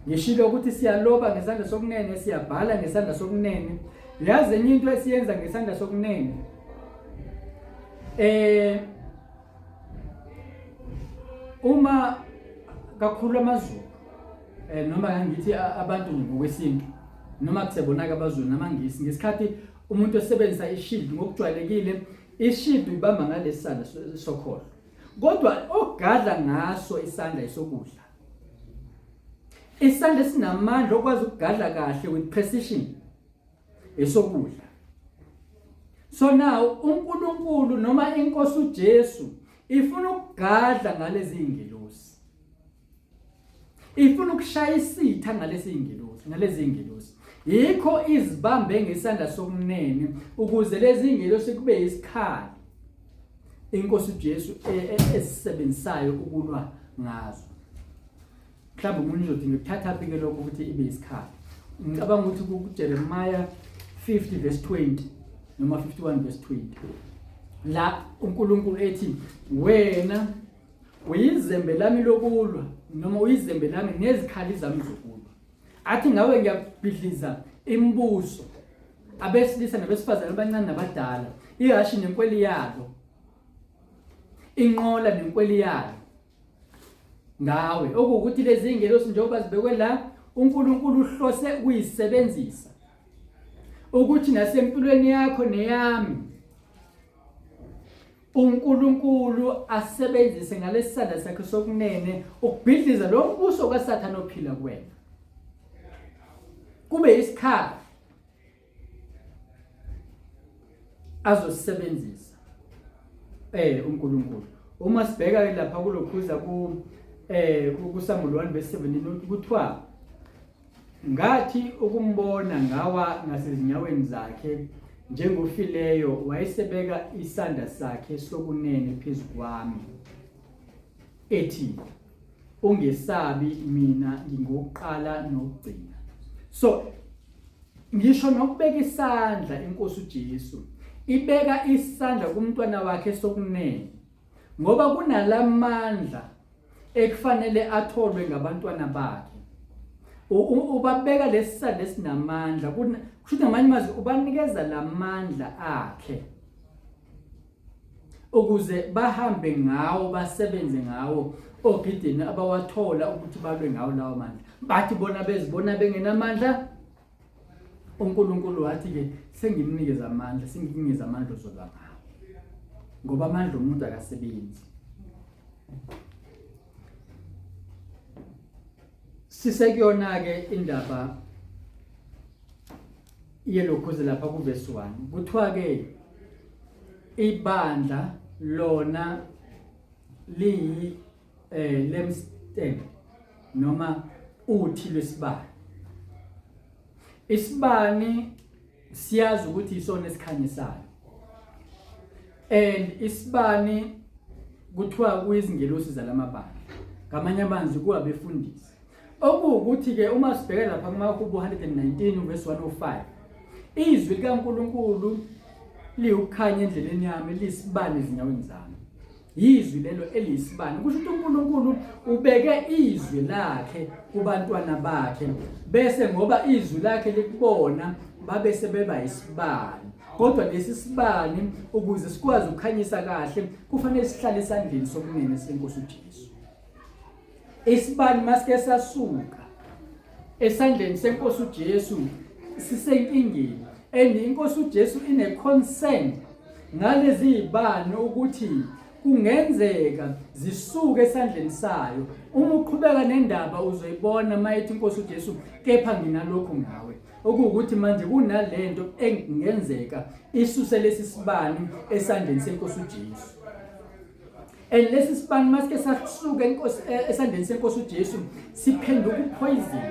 Ngishilo ukuthi siyaloba ngesandla sokunene, siyabhala ngesandla sokunene. Yazi enye into esiyenza ngesandla sokunene. Uma kakhulu amazulu noma ngithi abantu ngokwesintu noma kusebonaka abazulu namangisi ngesikhathi umuntu osebenzisa ishield ngokujwayelekile ishield ibamba ngalesandla sokhohlo kodwa ogadla ngaso isandla esokudla Isandla esinamandla okwazi ukugadla kahle with precision esokudla. So now uNkulunkulu noma inkosi uJesu ifuna ukugadla ngalezi ingelosi. Ifuna ukushaya isitha ngalezi ingelosi. Yikho izibambe ngesandla sokunene ukuze lezi ingelosi kube isikhali inkosi uJesu esisebenzisayo ukulwa ngazo. Mhlawumbe umuntu uzodinga ukuthatha phike lokho ukuthi ibe isikhali. Ngicabanga ukuthi kuJeremiah 50 verse 20 noma 51 verse 20. La uNkulunkulu ethi wena uyizembe lami lokulwa noma uyizembe lami nezikhali zami zokulwa. Athi ngawe ngiyabhidliza imibuso abesilisa nabesifazane abancane nabadala, ihashi nenkweli yalo, inqola nenkweli yalo ngawe. Okuwukuthi lezi ingelosi njengoba zibekwe la uNkulunkulu uhlose ukuyisebenzisa ukuthi nasempilweni yakho neyami uNkulunkulu asebenzise ngalesisandla sakhe sokunene ukubhidliza lo mbuso kaSathane ophila kuwena. Kube isikhali azosebenzisa uNkulunkulu. Uma sibheka lapha kulokhuza kuSamuel 1 verse 17 kuthiwa ngathi ukumbona ngawa ngasezinyaweni zakhe njengofileyo wayesebeka isandla sakhe sokunene phezukwami ethi ungesabi mina ngingokuqala nokugcina. So ngisho nokubeka isandla inkosi uJesu ibeka isandla kumntwana wakhe sokunene ngoba kunalamandla ekufanele atholwe ngabantwana bakhe. Ubabeka lesisandla esinamandla kusho namanye amazwi ubanikeza lamandla akhe ukuze bahambe ngawo basebenze ngawo ogidini abawathola ukuthi balwe ngawo lawo mandla. Bathi bona bezibona bengenamandla uNkulunkulu wathi ke sengimnikeza amandla senginikeza amandla ozolwa ngawo ngoba amandla omuntu akasebenzi. Sisekuyona ke indaba yelokhuze lapha kuverse 1 kuthiwa ke ibandla lona liyi lampstand noma uthi lwesibani. Isibani siyazi ukuthi isona esikhanyisayo and isibani kuthiwa kuyizingelosi zalamabandla ngamanye amazwi kuwabefundisi. Okuwukuthi ke uma sibheka lapha kuMahubo 119 verse 105 izwi likaNkulunkulu liukhanya endleleni yami lisibane ezinyaweni zami. Yizwi lelo eliyisibane kusho ukuthi uNkulunkulu ubeke izwi lakhe kubantwana bakhe bese ngoba izwi lakhe likubona babe sebeba isibane. Kodwa lesi sibane ukuze sikwazi ukukhanyisa kahle kufanele sihlale esandleni sokunene senkosi uJesu. Isibani masike sasuka esandleni senkosi uJesu sisenkingeni and inkosi uJesu ine concern ngalezi izibani ukuthi kungenzeka zisuke esandleni sayo. Uma uqhubeka nendaba uzoyibona mayithi inkosi uJesu kepha nginalokho ngawe. Okuwukuthi manje kunalento engenzeka isuse lesi sibani esandleni senkosi uJesu. And lesi sibani masike sasuka esandleni senkosi uJesu siphenduka upoison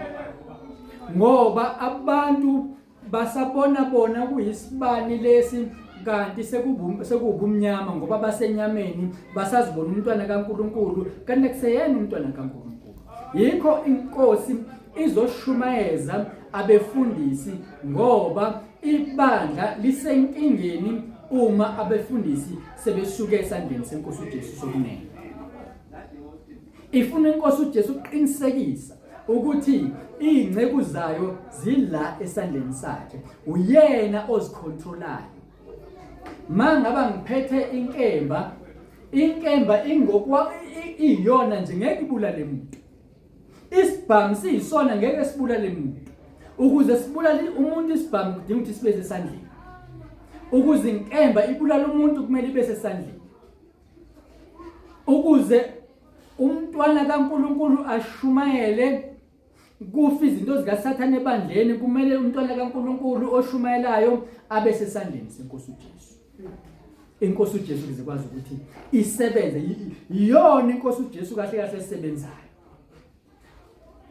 ngoba abantu basabona bona kuyisibani lesi kanti sekubumnyama ngoba basenyameni basazibona umntwana kaNkulunkulu kanti kuseyena umntwana kaNkulunkulu. Yikho inkosi izoshumayeza abefundisi ngoba ibandla lisenkingeni uma abefundisi sebesuka esandleni senkosi uJesu sokunene. Ifuna inkosi uJesu uqinisekisa ukuthi ingceku zayo zila esandleni sakhe, uyena ozicontrolayo. Mangaba ngiphethe inkemba ingokwa iyona nje ngeke ibulale umuntu. Isibhamu siyisona ngeke sibulale umuntu. Ukuze sibulale umuntu isibhamu kudinga ukuthi sibe sesandleni. Ukuze inkemba ibulale umuntu kumele ibe sesandleni. Ukuze umntwana kaNkulunkulu ashumayele kufa izinto zikaSathane ebandleni kumele umntwana kaNkulunkulu oshumayelayo abe sesandleni senkosi uJesu. Inkosi uJesu izikwazi ukuthi isebenze iyona inkosi uJesu kahle kahle esebenzayo.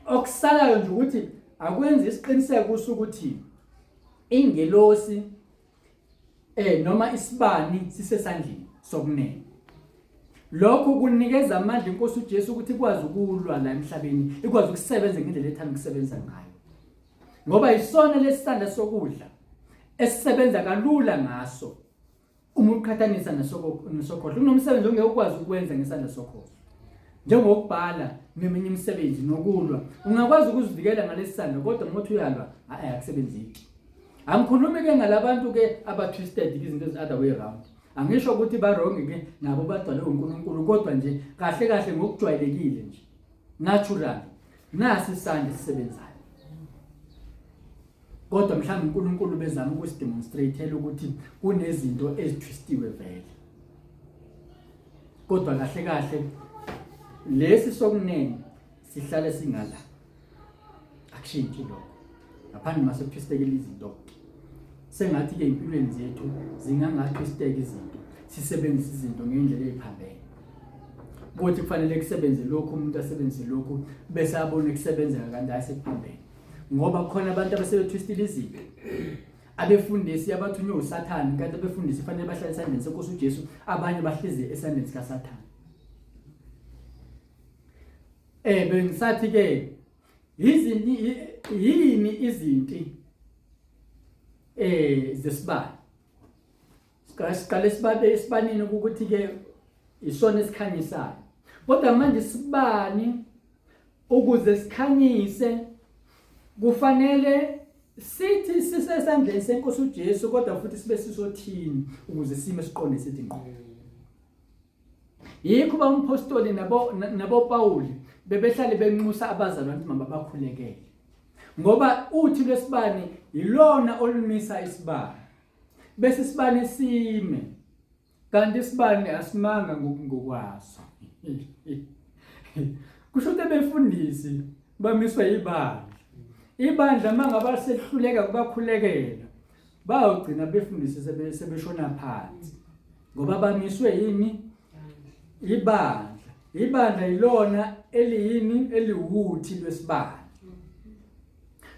Okusalayo nje ukuthi akwenze isiqiniseko ukuthi ingelosi noma isibani sisesandleni sokunene. Lokho kunikeza amandla inkosi uJesu ukuthi ikwazi ukulwa la emhlabeni, ikwazi ukusebenza ngendlela ethanda ukusebenza ngayo. Ngoba isona lesisanda sokudla esisebenza kalula ngaso uma uqhathanisa nesokhohlo. Kunomsebenzi ongeke ukwazi ukwenza ngesandla sokhohlo. Njengokubhala neminye imisebenzi nokulwa, ungakwazi ukuzivikela ngalesisanda kodwa ngokuthi uyalwa akusebenziki. Angikhulumi ke ngalabantu ke aba-twisted izinto ezi-other way around. Angisho ukuthi ba-wrong ke nabo badalwe uNkulunkulu kodwa nje kahle kahle ngokujwayelekile nje natural nasi isandla sisebenzayo. Kodwa mhlawumbe uNkulunkulu bezama ukusidemonstrate ukuthi kunezinto ezitwistiwe vele. Kodwa kahle kahle lesi sokunene sihlale singala. Akushintshi lokho. Ngaphandle mase kutwistekile izinto. Sengathi ke impilweni zethu zingangatwisteka izinto. Sisebenzisa izinto ngendlela eziphambene. Ukuthi kufanele kusebenze lokho umuntu asebenze lokho bese abone kusebenzeka kanti ayisiphambene. Ngoba khona abantu abasebetwistile izinto. Abefundisi abathunywe uSathane kanti abefundisi fanele bahlale esandleni senkosi uJesu, abanye bahlezi esandleni sikaSathane. Bengisathi ke yini izinti zesibani. Siqale isibanini ukuthi ke isona esikhanyisayo. Kodwa manje isibani ukuze sikhanyise kufanele sithi sisesandleni senkosi uJesu kodwa futhi sibe sisothini ukuze sime siqonde sithi ngqo. Yikho abapostoli nabo Pawuli bebehlale benxusa abazalwane mama bakhulekele. Ngoba uthi lwesibani yilona olumisa isibani. Bese isibani sime. Kanti isibani asimanga ngokwaso. Kusho ukuthi befundisi bamiswa ibandla. Ibandla mangaba sehluleka kubakhulekela. Bayogcina befundisi sebeshona phansi. Ngoba bamiswe yini? Ibandla. Ibandla yilona eliyini eliwuthi lwesibani.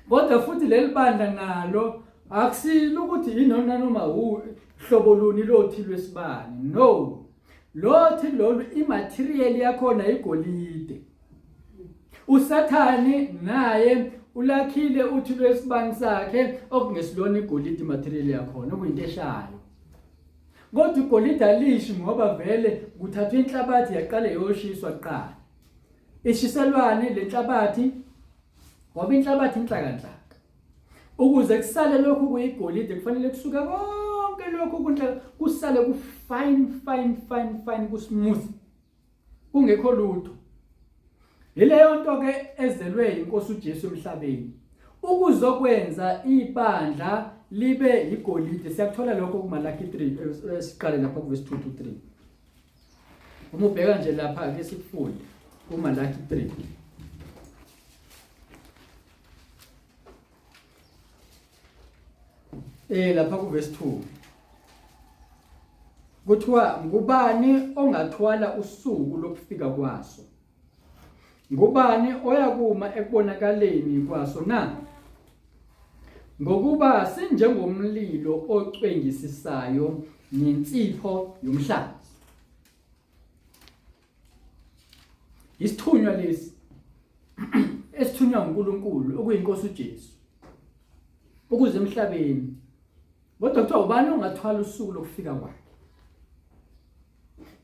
Kodwa futhi leli bandla nalo akusilo ukuthi yinona noma uhlobo luni lothi lwesibani. No. Lothi lolu imaterial yakhona igolide. uSathane naye ulakhile uthi lwesibani sakhe okungesilona igolide material yakhona okuyinto eshayo. Kodwa igolide alishi ngoba vele kuthathwa inhlabathi yaqale yoshiswa kuqala. Ishiselwane lenhlabathi ngoba inhlabathi inhlaka. Ukuze kusale lokhu kuyigolide kufanele kusuke konke lokhu kunhlaka kusale ku fine ku smooth. Kungekho lutho. Ileyo nto ke ezelwe inkosi uJesu emhlabeni. Ukuzokwenza ibandla libe igolide siyakuthola lokho kuMalaki 3 siqale lapha ku verse 2 to 3. Uma ubheka nje lapha ke sikufunde kuMalaki 3. Lapha ku verse 2. Kuthiwa ngubani ongathwala usuku lokufika kwaso? Ngubani oyakuma ekubonakaleni kwaso na? Ngokuba sinjengomlilo ocwengisisayo nensipho yomhlazi. Isithunywa lesi esithunywa uNkulunkulu okuyinkosi uJesu ukuze emhlabeni. Kodwa kuthiwa ubani ongathwala usuku lokufika kwakhe?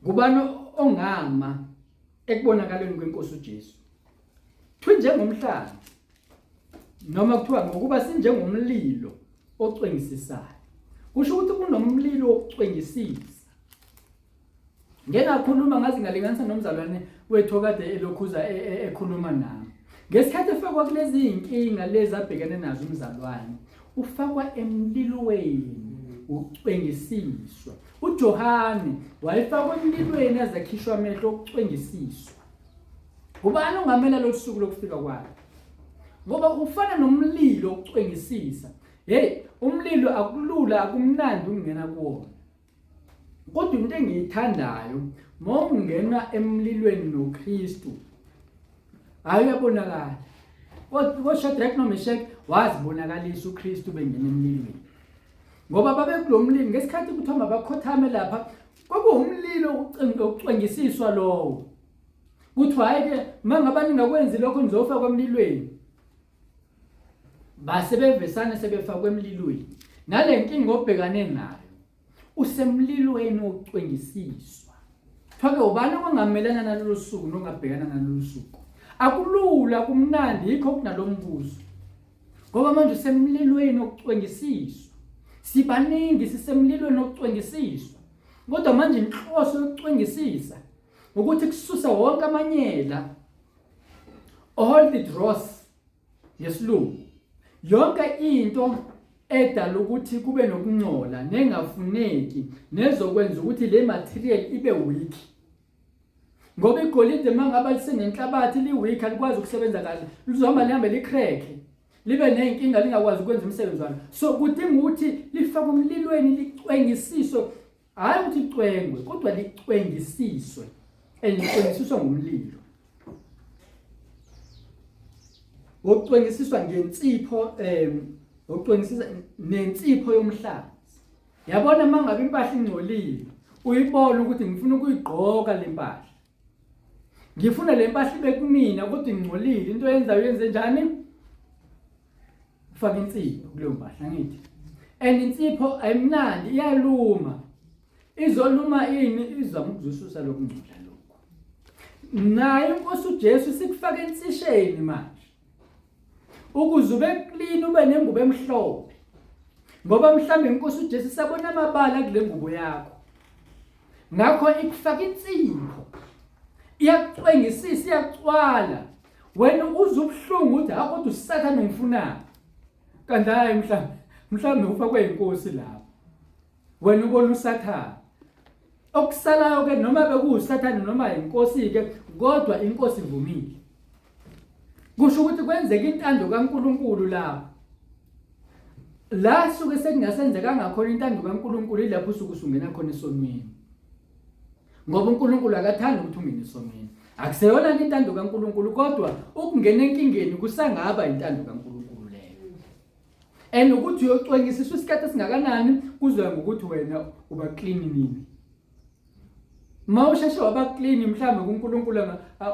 Ngubani ongama ekubonakaleni kwenkosi uJesu? Kuthiwa njengomhlazi noma kuthiwa ngokuba sinjengomlilo ocwengisisayo. Kusho ukuthi kunomlilo ocwengisisa. Ngenakhuluma ngazi ngalinganisa nomzalwane wethu kade elokhuza ekhuluma nami. Ngesikhathi efakwa kulezi inkinga lezi abhekene nazo umzalwane, ufakwa emlilweni ucwengisiswa. uJohane wayefakwa emlilweni azakhishwa amehlo okucwengisiswa. Ubani ongamela losuku lokufika kwakhe? ngoba ufana nomlilo ukucwengisisa. Hey, umlilo akulula, akumnandi ukungena kuwona. Kodwa into engiyithandayo mawungena emlilweni noKristu ayabonakala. Shadrach noMeshach wazibonakalisa uKristu bengena emlilweni. Ngoba babekulomlilo ngesikhathi kuthoma bakhothame lapha kwakuwumlilo ukucwengisiswa lowo. Kuthi hayi ke mangabani ngakwenzi lokho nizofa kwemlilweni. Basebevesana sebefakwe emlilweni. Nale nkinga obhekane nayo usemlilweni wokucwengisiswa. Phake ubani ongamelana nalolu suku nongabhekana nalolu suku. Akulula kumnandi yikho kunalombuzo. Ngoba manje usemlilweni wokucwengisiswa. Sibaningi sisemlilweni wokucwengisiswa. Kodwa manje inhloso yokucwengisisa ukuthi kususa wonke amanyela, all the dross yesilungu. Yonke into edala ukuthi kube nokungcola nengafuneki nezokwenza ukuthi le material ibe weak. Ngoba igolide mangaba lisenenhlabathi liweak alikwazi ukusebenza kahle, lizohamba lihambe licrack, libe nenkinga lingakwazi ukwenza umsebenzi walo. So kudinga ukuthi lifake umlilweni licwengisiswe, hayi ukuthi licwengwe kodwa licwengisiswe, elicwengisiswa ngumlilo. Ukucwengisiswa ngensipho ukucwengisisa nensipho yomhlanzi. Yabona mangabe impahla ingcolile uyibona ukuthi ngifuna ukuyigqoka le mpahla. Ngifuna le mpahla ibe kumina kodwa ingcolile, into yenzayo yenze njani? Ufaka insipho kuleyo mpahla ngithi. Insipho ayimnandi iyaluma. Izoluma ini izama ukuzisusa lokungcola lokho. Naye inkosi uJesu sikufaka ensisheni manje. Ukuze ube clean ube nengubo emhlophe. Ngoba mhlambe inkosi uJesu sabona amabala kule ngubo yakho. Ngakho ikufaka insipho. Iyakucwengisisa, iyacwala. Wena uzubhlungu uthi kodwa uSathane ngifuna. Kanti hayi mhlambe ufakwe inkosi lapho. Wena ubona uSathane. Okusalayo ke noma bekuuSathane noma inkosi ke kodwa inkosi ivumile. Kusho ukuthi kwenzeka intando kaNkuluNkulu lapha. La suke sekungasenzeka ngakhona intando kaNkuluNkulu ilapho usuke usungena khona esonweni. Ngoba uNkulunkulu akathanda ukuthi ungene esonweni. Akuseyona intando kaNkuluNkulu kodwa ukungena enkingeni kusangaba intando kaNkuluNkulu leyo. Ukuthi uyocwengisisa isikhathi esingakanani kuzoya ngokuthi wena uba clean nini. Mawusheshe waba clean mhlambe kuNkulunkulu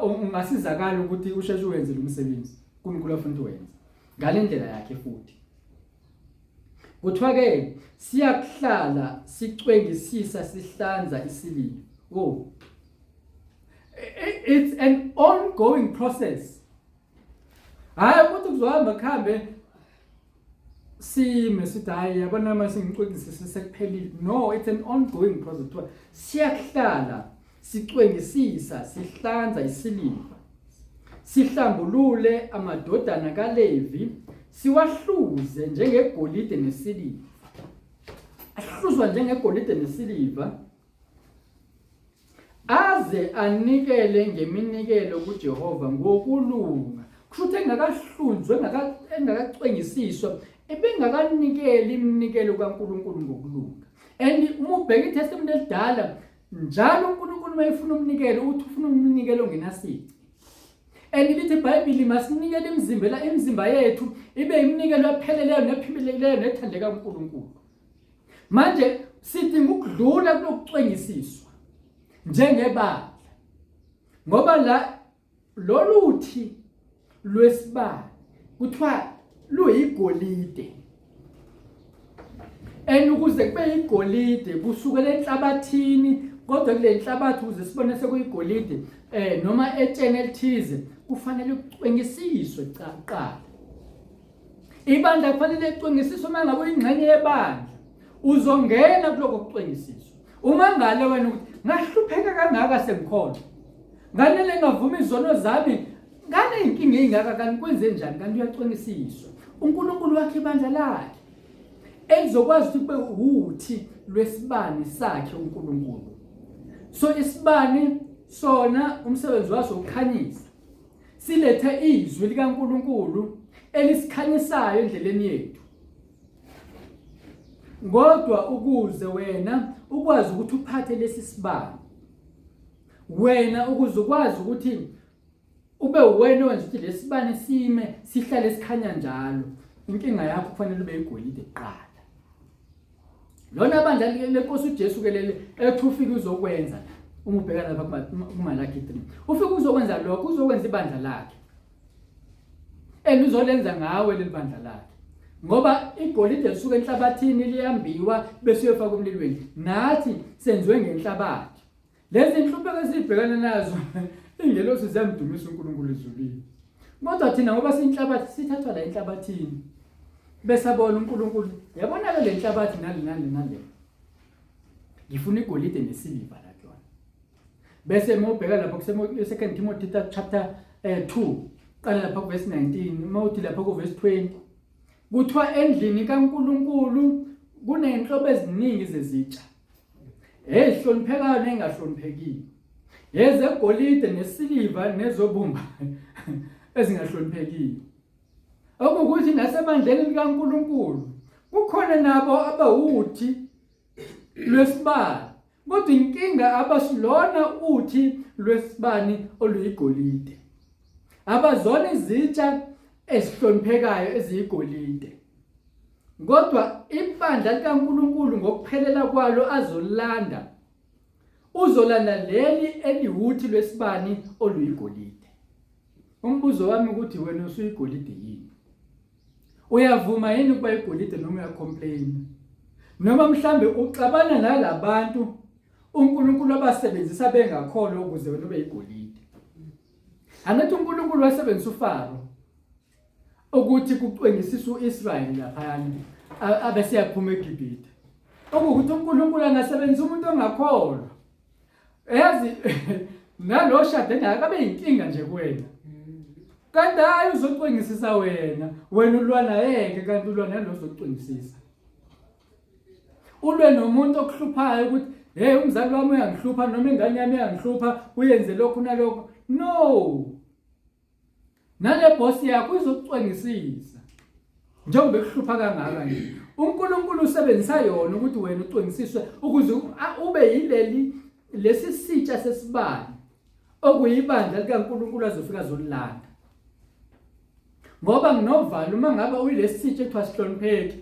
ungasizakala ukuthi usheshe uwenze lo msebenzi kuNkulunkulu afuna ukwenza ngale ndlela yakhe futhi. Kuthiwa ke siyakuhlala sicwengisisa sihlanza isiliva. It's an ongoing process. Hayi ukuthi kuzohamba khambe sime sithi hayi yabona mase ngicwengisisa sekuphelile. No, it's an ongoing process. Siyakuhlala sicwengisisa sihlanza isiliva. Sihlambulule amadodana kaLevi, siwahluze njengegolide nesiliva. Ahluzwa njengegolide nesiliva. Aze anikele ngeminikelo kuJehova ngokulunga. Kusho ukuthi engakahlunzwe engakacwengisiswa ebengakanikeli iminikelo kaNkuluNkulu ngokulunga. Uma ubheka iTestament elidala njalo uNkulunkulu mayefuna umnikelo uthi ufuna umnikelo ongenasici. Lithi iBhayibheli masinikele imizimba yethu ibe iminikelo epheleleyo nephimbelekileyo nethandeka uNkulunkulu. Manje sidinga ukudlula kulokucwengisiswa njengebandla. Ngoba la loluthi lwesibani kuthiwa luyigolide. Ukuze kube igolide kusukela enhlabathini kodwa kule nhlabathi ukuze sibone sekuyigolide noma etsheni elithize kufanele ukucwengisiswe kuqala. Ibandla kufanele licwengisiswe mangabe uyingxenye yebandla uzongena kuloko kucwengisiswa. Uma ngale wena ukuthi ngahlupheka kangaka sengikhona. Nganele ngavuma izono zami ngane inkinga engaka kanti kwenze njani kanti uyacwengisiswa. uNkulunkulu wakhe ibandla lakhe elizokwazi ukuthi kube uthi lwesibani sakhe uNkulunkulu. So isibani sona umsebenzi waso ukukhanyisa. Silethe izwi likaNkulunkulu elisikhanyisayo endleleni yethu. Kodwa ukuze wena ukwazi ukuthi uphathe lesi sibani, wena ukuze ukwazi ukuthi ube wena wenza ukuthi lesibani sime sihlale sikhanya njalo, inkinga yakho kufanele ube igolide kuqala. Lona bandla lenkosi uJesu ke lele ethi ufike uzokwenza la, uma ubheka lapha kuMalaki 3, ufike uzokwenza lokho, uzokwenza ibandla lakhe, uzolenza ngawe leli bandla lakhe. Ngoba igolide lisuka enhlabathini liyambiwa bese uyofaka umlilweni, nathi senziwe ngenhlabathi. Lezi inhlupho esibhekana nazo ingelosi ziyamdumisa uNkulunkulu ezulwini, kodwa thina ngoba siyinhlabathi sithathwa la enhlabathini besabona uNkulunkulu. Yabona le nhlabathi nale ngifuna igolide nesiliva la kuyona. Bese mawubheka lapha ku2 Timothy chapter 2 qala lapha ku verse 19, mawuthi lapha ku verse 20 kuthiwa endlini kaNkulunkulu kunenhlobo eziningi zezitsha, ezihloniphekayo nengahloniphekile, ezegolide nesiliva nezobumba ezingahloniphekile. Okukuthi nasebandleni likaNkulunkulu kukhona nabo abawuthi lwesibani, kodwa inkinga abasilona uthi lwesibani oluyigolide, abazona izitsha ezihloniphekayo eziyigolide. Kodwa ibandla likaNkulunkulu ngokuphelela kwalo uzolanda leli eliwuthi lwesibani oluyigolide. Umbuzo wami ukuthi wena usuyigolide yini? Uyavuma yini ukuba igolide noma uyacomplain? Noma mhlambe uxabana nalabantu uNkulunkulu abasebenzisa bengakholwa ukuze wena ube igolide? Anathi uNkulunkulu wasebenzisa uFaro ukuthi kucwengisisa uIsrael laphana abese yaphuma eGibhithe. Okuthi uNkulunkulu angasebenzisa umuntu ongakholwa. Yazi nalo shade akabe inkinga nje kuwena. Kanti hayi uzocwengisisa wena ulwana yeke, kanti ulwana lo uzocwengisisa. Ulwe nomuntu okuhluphayo ukuthi hey umzali wami uyangihlupha noma ingane yami iyangihlupha uyenze lokhu nalokho. No. Nale boss yakho izokucwengisisa. Njengoba ekuhlupha kangaka nje. uNkulunkulu usebenzisa yona ukuthi wena ucwengisiswe ukuze ube yileli lesi sitsha sesibani okuyibandla likaNkulunkulu azofika azolilanda. Ngoba nginovalo uma ngabe uyilesi sitsha ekuthiwa sihlonipheki,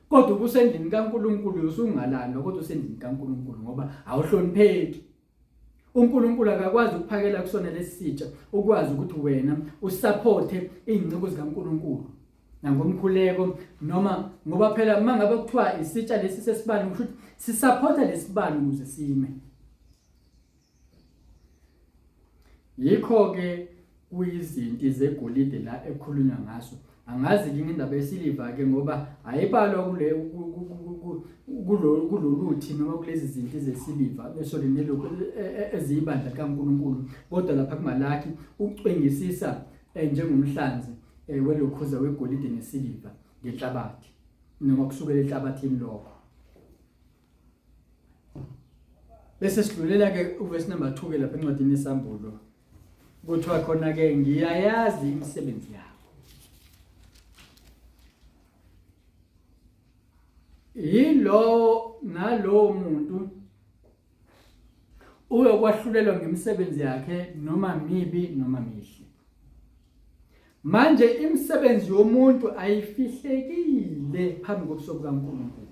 kodwa ubusendlini kaNkulunkulu usungalandwa, kodwa usendlini kaNkulunkulu ngoba awuhlonipheki. uNkulunkulu akakwazi ukuphakela kusona lesitsha ukwazi ukuthi wena usupporte izinciko zikaNkulunkulu nangomkhuleko, noma ngoba phela mangabe kuthiwa isitsha lesi sesibani kusho ukuthi sisupporta lesibani ukuze sime. Yikho ke kuyizinto zegolide la ekhulunywa ngaso. Angazi yini indaba yesiliva ke ngoba ayibalwa kuloluthi noma kulezi zinto zesiliva bese lenelokho ezibandla kaNkulunkulu, kodwa lapha kuMalaki ucwengisisa njengomhlanzi welokhuza wegolide nesiliva ngenhlabathi noma kusukela enhlabathini lokho. Bese sidlulela ke uverse number 2 ke lapha encwadini yesambulo. Kuthiwa khona ke ngiyayazi imisebenzi yakho. Yilo nalo muntu uyokwahlulelwa ngemisebenzi yakhe noma mibi noma mihle. Manje imisebenzi yomuntu ayifihlekile phambi kobuso bukaNkulunkulu.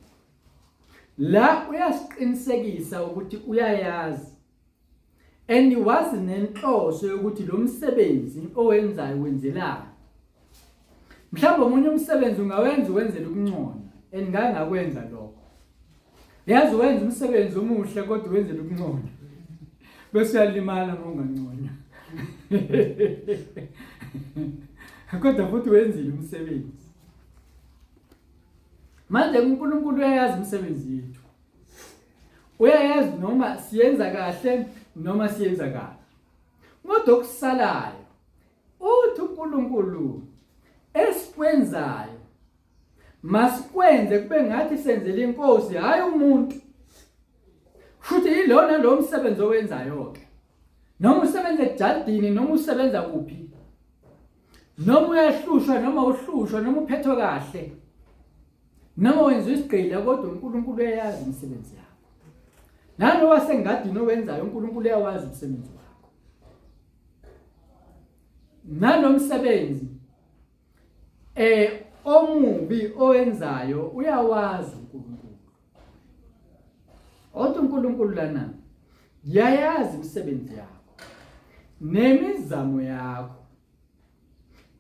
La uyasiqinisekisa ukuthi uyayazi and wazi nenhloso yokuthi lo msebenzi owenzayo wenzelani. Mhlawumbe omunye umsebenzi ungawenza wenzele ukunconywa, engangakwenza lokho. Yazi wenza umsebenzi omuhle kodwa wenzele ukunconywa, bese uyalimala uma unganconywa. Kodwa futhi wenzile umsebenzi. Manje uNkulunkulu uyayazi umsebenzi wethu. Uyayazi noma siyenza kahle noma siyenza kabi. Kodwa okusalayo uthi uNkulunkulu esikwenzayo masikwenze kube ngathi senzele inkosi hayi umuntu. Futhi yilona lo msebenzi owenzayo ke. Noma usebenza ejardini noma usebenza kuphi. noma uyahlushwa noma uhlushwa noma uphethwe kahle noma wenza isigqila kodwa uNkulunkulu uyayazi imisebenzi yakho. Nalowa sengadini owenzayo uNkulunkulu uyawazi umsebenzi wakho. Nanomsebenzi omubi owenzayo uyawazi uNkulunkulu. uNkulunkulu lana yayazi imisebenzi yakho nemizamo yakho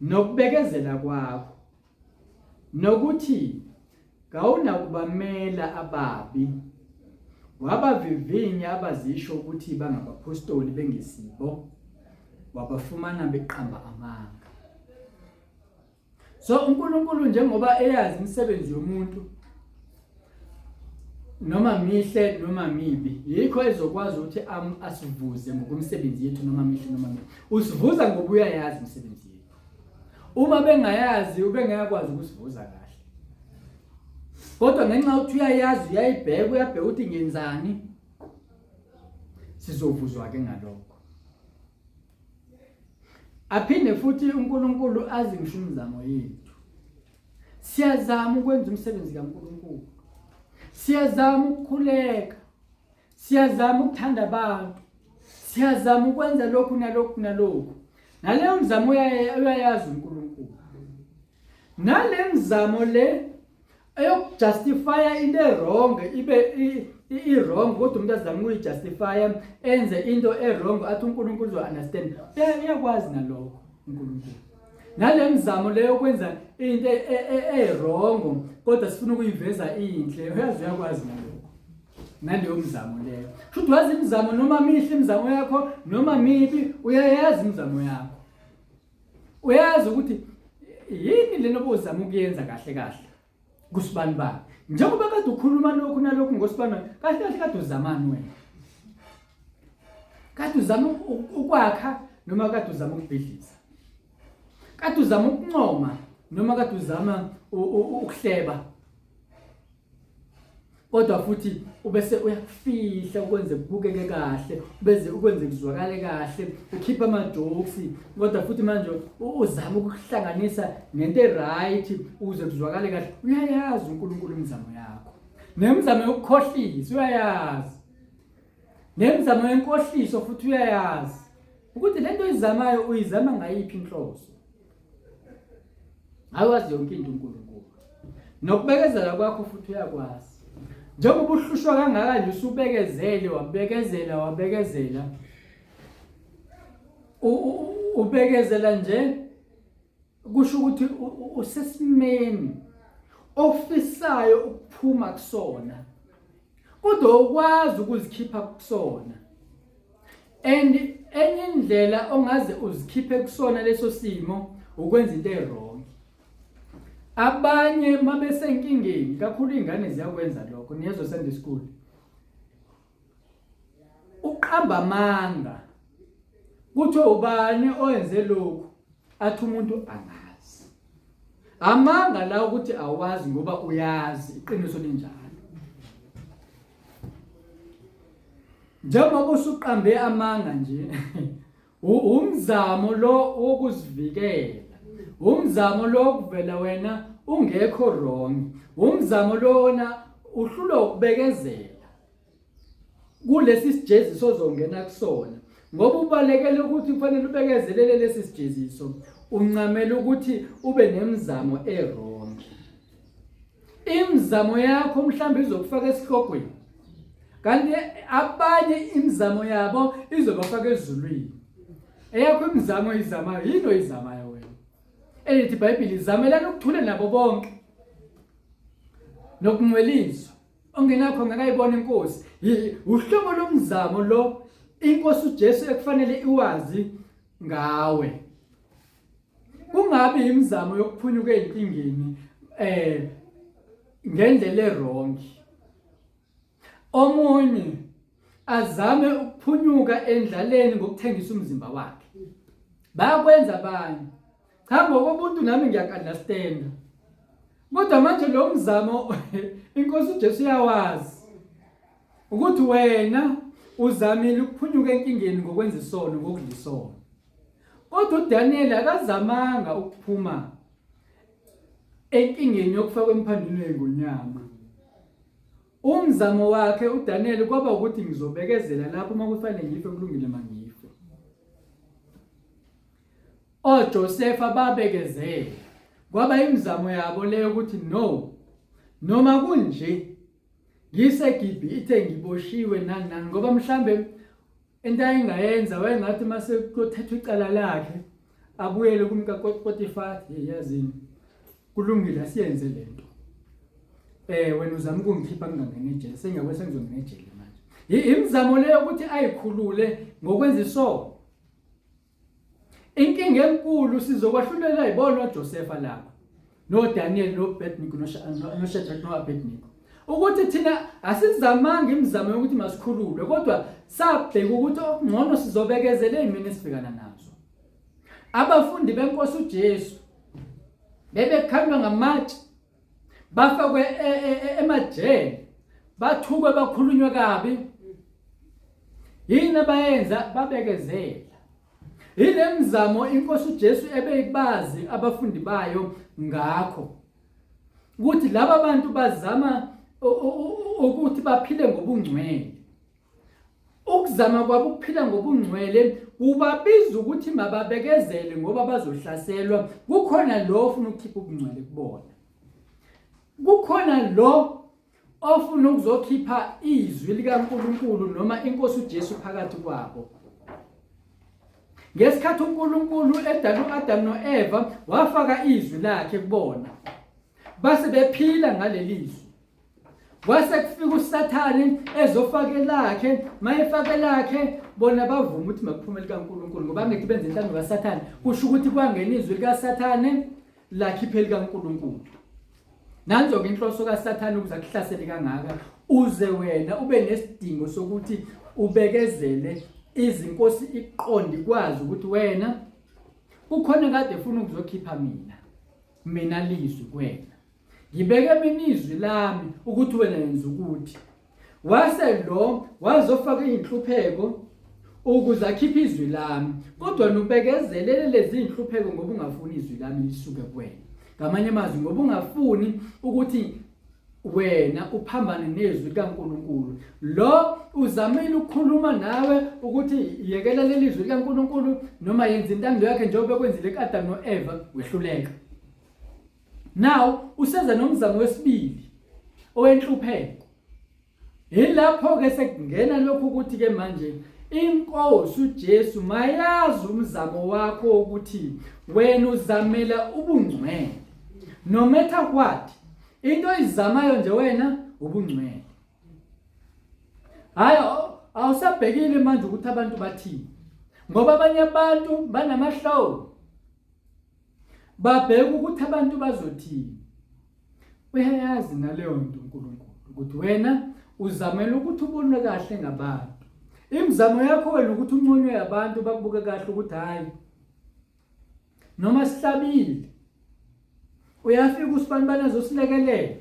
nokubekezela kwakho nokuthi kawunakubamela ababi wabavivinya abazisho ukuthi bangabapostoli bengesibo wabafumana beqamba amanga. So uNkulunkulu njengoba eyazi imisebenzi yomuntu noma mihle noma mibi yikho ezokwazi ukuthi asivuze ngokumsebenzi yethu noma mihle noma mibi. Usivuza ngoba uyayazi imisebenzi yethu. Uma bengayazi ubengayakwazi ukusivuza kahle. Kodwa ngenxa ukuthi uyayazi uyayibheka uyabheka ukuthi ngenzani sizovuzwa ke ngalokho. Aphinde futhi uNkulunkulu azi ngisho imizamo yethu. Siyazama ukwenza umsebenzi kaNkulunkulu. Siyazama ukukhuleka. Siyazama ukuthanda abantu. Siyazama ukwenza lokhu nalokhu nalokhu. Naleyo mizamo uyayazi uNkulunkulu. Nale mizamo le eyokujustifya into wrong ibe wrong kodwa umuntu azama ukuyijustifya enze into wrong athi uNkulunkulu uzo understand. Uyakwazi nalokho uNkulunkulu. Nale mizamo leyo kwenza into wrong kodwa sifuna ukuyiveza inhle uyakwazi nalokho. Naleyo mizamo leyo. Futhi wazi imizamo noma mihle imizamo yakho noma mibi uyayazi imizamo yakho. Uyazi ukuthi yini lento obuzama ukuyenza kahle kahle. Kusibani ba njengoba kade ukhuluma lokhu nalokhu ngosibani kahle kahle kade uzamani wena. Kade uzama ukwakha noma kade uzama ukubhidliza. Kade uzama ukuncoma noma kade uzama ukuhleba. Kodwa futhi ubese uyakufihla ukwenze kubukeke kahle bese ukwenze kuzwakale kahle ukhipha ama jokes kodwa futhi manje uzama ukuhlanganisa nento right ukuze kuzwakale kahle. Uyayazi uNkulunkulu imizamo yakho nemizamo yokukhohlisa uyayazi nemizamo yenkohliso futhi uyayazi ukuthi lento izamayo uyizama ngayiphi inhloso. Awazi yonke into uNkulunkulu nokubekezela kwakho futhi uyakwazi. Njengoba uhlushwa kangaka nje usubekezele wabekezela ubekezela nje kusho ukuthi usesimeni ofisayo ukuphuma kusona kodwa ukwazi ukuzikhipha kusona. And enye indlela ongaze uzikhiphe kusona leso simo ukwenza into wrong. Abanye mabesenkingeni kakhulu ingane ziyakwenza lokho niyezo Sunday school. Uqamba amanga. Kuthiwa ubani oyenze lokho athi umuntu angazi. Amanga la ukuthi awazi ngoba uyazi iqiniso linjalo. Njengoba usuqambe amanga nje umzamo lo wokuzivikela. Umzamo lo ukuvela wena ungekho wrong. Umzamo lona uhlula ukubekezela. Kulesi sijeziso ozongena kusona. Ngoba ubalekele ukuthi kufanele ubekezelele lesi sijeziso, uncamela ukuthi ube nemizamo wrong. Imizamo yakho mhlambe izokufaka esihlokweni. Kanti abanye imizamo yabo izobafaka ezulwini. Eyakho imizamo izamayo yini izamayo wena? Elithi iBhayibheli zamelana ukuthula nabo bonke nokunweliswa ongenakho ngakayibona inkosi. Uhlobo lomzamo lo inkosi uJesu ekufanele iwazi ngawe. Kungabi imizamo yokuphunyuka ezinkingeni ngendlela wrong. Omunye azame ukuphunyuka endlaleni ngokuthengisa umzimba wakhe. Bayakwenza abanye. Cha ngokobuntu nami ngiyakunderstand. Kodwa manje lo mzamo inkosi uJesu uyawazi ukuthi wena uzamile ukuphunyuka enkingeni ngokwenza isono ngokudla isono. Kodwa uDaniel akazamanga ukuphuma enkingeni yokufakwa emphandweni ngonyama. Umzamo wakhe uDaniel kwaba ukuthi ngizobekezela lapho uma kufanele ngife kulungile mangife. OJosefa babekezela. Kwaba imizamo yabo leyo ukuthi no. Noma kunje ngiseGibhithe ngiboshiwe nani ngoba mhlambe into ayingayenza wayengathi mase kuyothethwa icala lakhe abuyele kumka Potifar yazini kulungile siyenze lento. Wena uzama ukungikhipha ngingangena ejele sengiyakwe sengizongena ejele manje. Imizamo leyo ukuthi ayikhulule ngokwenza isono. Inkinga enkulu sizokwahlulela ibona uJosefa lapha. No Daniel no Abednego no Shadrach no Abednego. Ukuthi thina asizamanga imizamo yokuthi masikhululwe kodwa sabheka ukuthi ngcono sizobekezela ezimini esibhekana nazo. Abafundi beNkosi uJesu bebekhandwa ngamatshe bafakwe emajele bathukwe bakhulunywa kabi. Yini abayenza babekezela. Ile mizamo iNkosi uJesu ebeyibazi abafundi bayo ngakho ukuthi laba bantu bazama ukuthi baphile ngobungcwele. Ukuzama kwabo ukuphila ngobungcwele kubabiza ukuthi mababekezele ngoba bazohlaselwa. Kukhona lo ofuna ukukhipha ubungcwele kubona. Kukhona lo ofuna ukuzokhipha izwi likaNkulunkulu noma iNkosi uJesu phakathi kwabo. Ngesikhathi uNkulunkulu edala uAdam noEva wafaka izwi lakhe kubona. Base bephila ngaleli izwi. Kwase kufika uSathane ezofaka lakhe, mayefaka lakhe bona bavuma ukuthi makuphume likaNkulunkulu ngoba ngeke benze intando kaSathane. Kusho ukuthi kwangena izwi likaSathane lakhiphe likaNkulunkulu. Nanzo ke inhloso kaSathane ukuze akuhlasele kangaka uze wena ube nesidingo sokuthi ubekezele izinkosi iqondi kwazi ukuthi wena kukhona kade ufuna ukuzokhipha mina lizwi kuwena. Ngibeke mina izwi lami ukuthi wena yenza ukuthi wase lo wazofaka inhlupheko ukuze akhiphe izwi lami kodwa nubekezelele lezi inhlupheko ngoba ungafuni izwi lami lisuke kuwena. Ngamanye amazwi ngoba ungafuni ukuthi wena uphambane nezwi likaNkulunkulu. Lo uzamile ukukhuluma nawe ukuthi yekela leli izwi likaNkulunkulu noma yenza intando yakhe njengoba kwenzile kuAdam noEva wehluleka. Now useza nomzamo wesibili owenhlupheko. Yilapho ke sekungena lokho ukuthi ke manje iNkosi uJesu mayazi umzamo wakho ukuthi wena uzamela ubungcwele. No matter what into izamayo nje wena ubungcwele. Hayi awusabhekile manje ukuthi abantu bathini. Ngoba abanye abantu banamahloni. Babheka ukuthi abantu bazothini. Uyayazi naleyo nto uNkulunkulu ukuthi wena uzamela ukuthi ubonwe kahle ngabantu. Imizamo yakho wena ukuthi unconywe abantu bakubuke kahle ukuthi hayi noma sihlabile uyafika usibanibana zosilekelela.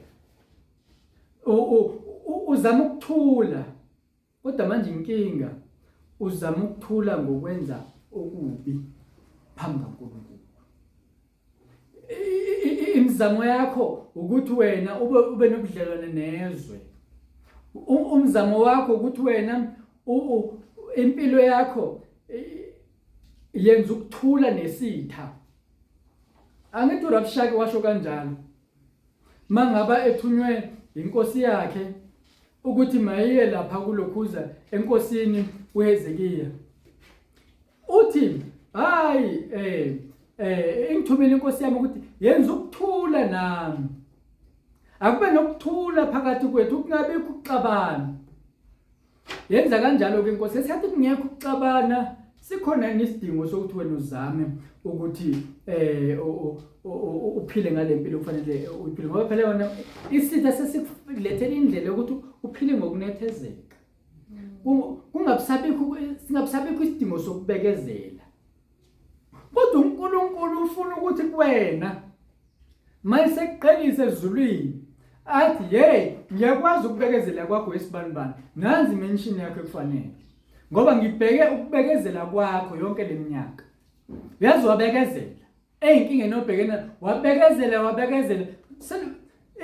Uzama ukuthula kodwa manje inkinga uzama ukuthula ngokwenza okubi phambi kaNkulunkulu. Imizamo yakho ukuthi wena ube nobudlelwane nezwe. Umzamo wakho ukuthi wena impilo yakho yenza ukuthula nesitha. Angithi uRabshake washo kanjalo. Mangaba ethunywe inkosi yakhe ukuthi mayiye lapha kulokhuza enkosini uHezekiya. Uthi hayi ingithumela inkosi yami ukuthi yenza ukuthula nami. Akube nokuthula phakathi kwethu kungabikho ukuxabana. Yenza kanjalo ke inkosi esathi kungekho ukuxabana sikhona isidingo sokuthi wena uzame ukuthi uphile ngale mpilo kufanele uphile ngoba phela wona isitha sesikulethela indlela yokuthi uphile ngokunethezeka. Singabisabikho isidingo sokubekezela. Kodwa uNkulunkulu ufuna ukuthi kuwena mayisekuqhelise ezulwini athi hey ngiyakwazi ukubekezela kwakho esibanibani nanzi mention yakho ekufanele ngoba ngibheke ukubekezela kwakho yonke leminyaka uyazi wabekezela eyinkinga enobhekena wabekezela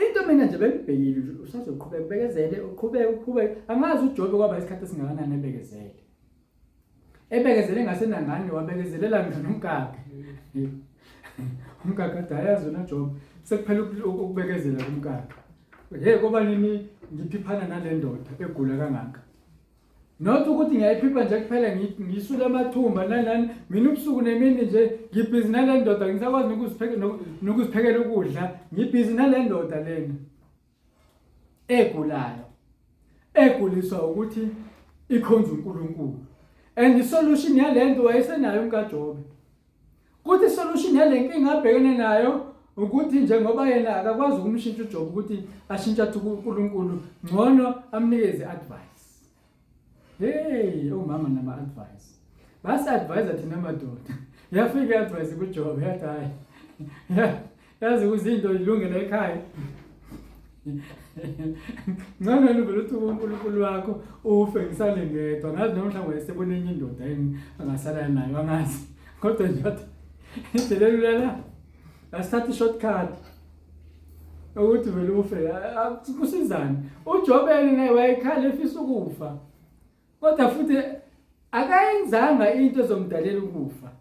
into mina nje bengibhekile nje usazoqhubeka ubekezele uqhubeke angazi uJobe kwaba isikhathi esingakanani ebekezele ngasenangani wabekezelela ngisho nomkakhe umkakhe adayazi wena Jobe sekuphela ukubekezela kumkakhe ngoba nini ngiphiphana nale ndoda egula kangaka not ukuthi ngiyayiphipha nje kuphela ngisule amathumba nani mina ubusuku nemini nje ngibhizi nale ndoda ngisakwazi nokuziphekela ukudla ngibhizi nale ndoda lena egulayo eguliswa ukuthi ikhonza uNkulunkulu and isolution yalento wayesenayo umkaJobe kuthi isolution yalenkinga abhekene nayo ukuthi njengoba yena akakwazi ukumshintsha uJobe ukuthi ashintshe athi uNkulunkulu ngcono amnikeze advice. Hey, umama nama advice. Basi advice thina madoda. Yafika advice kuJobe yathi hayi. Yazi ukuzinto ilungela ekhaya. Ngana nivele uthi uNkulunkulu wakho ufe ngisale ngedwa. Ngazi nomhlanje wayesebona enye indoda yini angasala nayo angazi. Kodwa nje wathi idelelula asithatha shortcut. Ukuthi vele ufe kusizana. uJobe naye wayekhala efisa ukufa. Kodwa futhi akayenzanga into ezomdalela ukufa.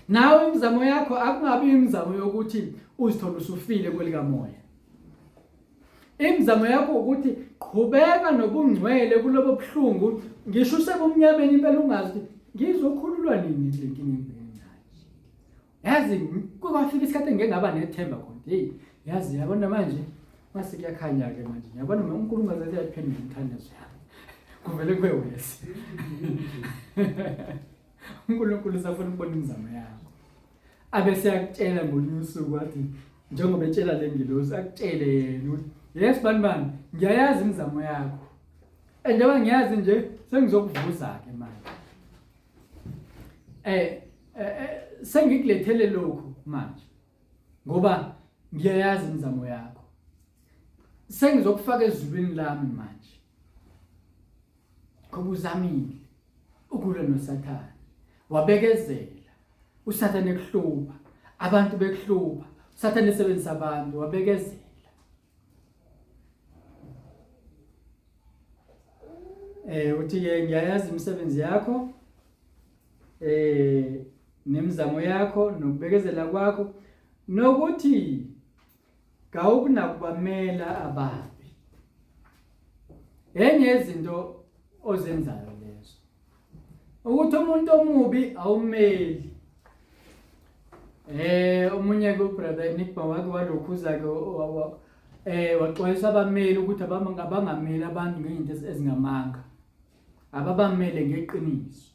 Nawe imizamo yakho akungabi imizamo yokuthi uzithola usufile kwelikamoya. Imizamo yakho ukuthi qhubeka nobungcwele kulobo buhlungu ngisho usebumnyameni impela ungazi ngizokhululwa nini le nkinga enginayo. Yazi kwafika isikhathi engengaba nethemba khona. Hey, yazi yabona manje mase kuyakhanya ke manje. Yabona uNkulunkulu ngaze ayiphendula umthandazo yakho. Kuvele kube wesi. uNkulunkulu usafuna ukubona imizamo yakho. Abese yakutshela ngolusuku wathi njengoba etshela lengilosi akutshele yena ukuthi yes bani ngiyayazi imizamo yakho. Njengoba ngiyazi nje sengizokuvuza ke manje. Sengikulethele lokho manje. Ngoba ngiyayazi imizamo yakho. Sengizokufaka ezulwini lami manje. Kubuzamile ukulwa noSathane wabekezela uSathane ekuhluba abantu bekuhluba uSathane esebenzisa abantu wabekezela uthi ngiyayazi imisebenzi yakho nemizamo yakho nokubekezela kwakho nokuthi kawukunakubamela ababi enye izinto ozenzayo lezo ukuthi umuntu omubi awumeli omunye kubrother Nick Bawake walokhuza ke waxwayisa abameli ukuthi abangameli abantu ngezinto ezingamanga ababamele ngeqiniso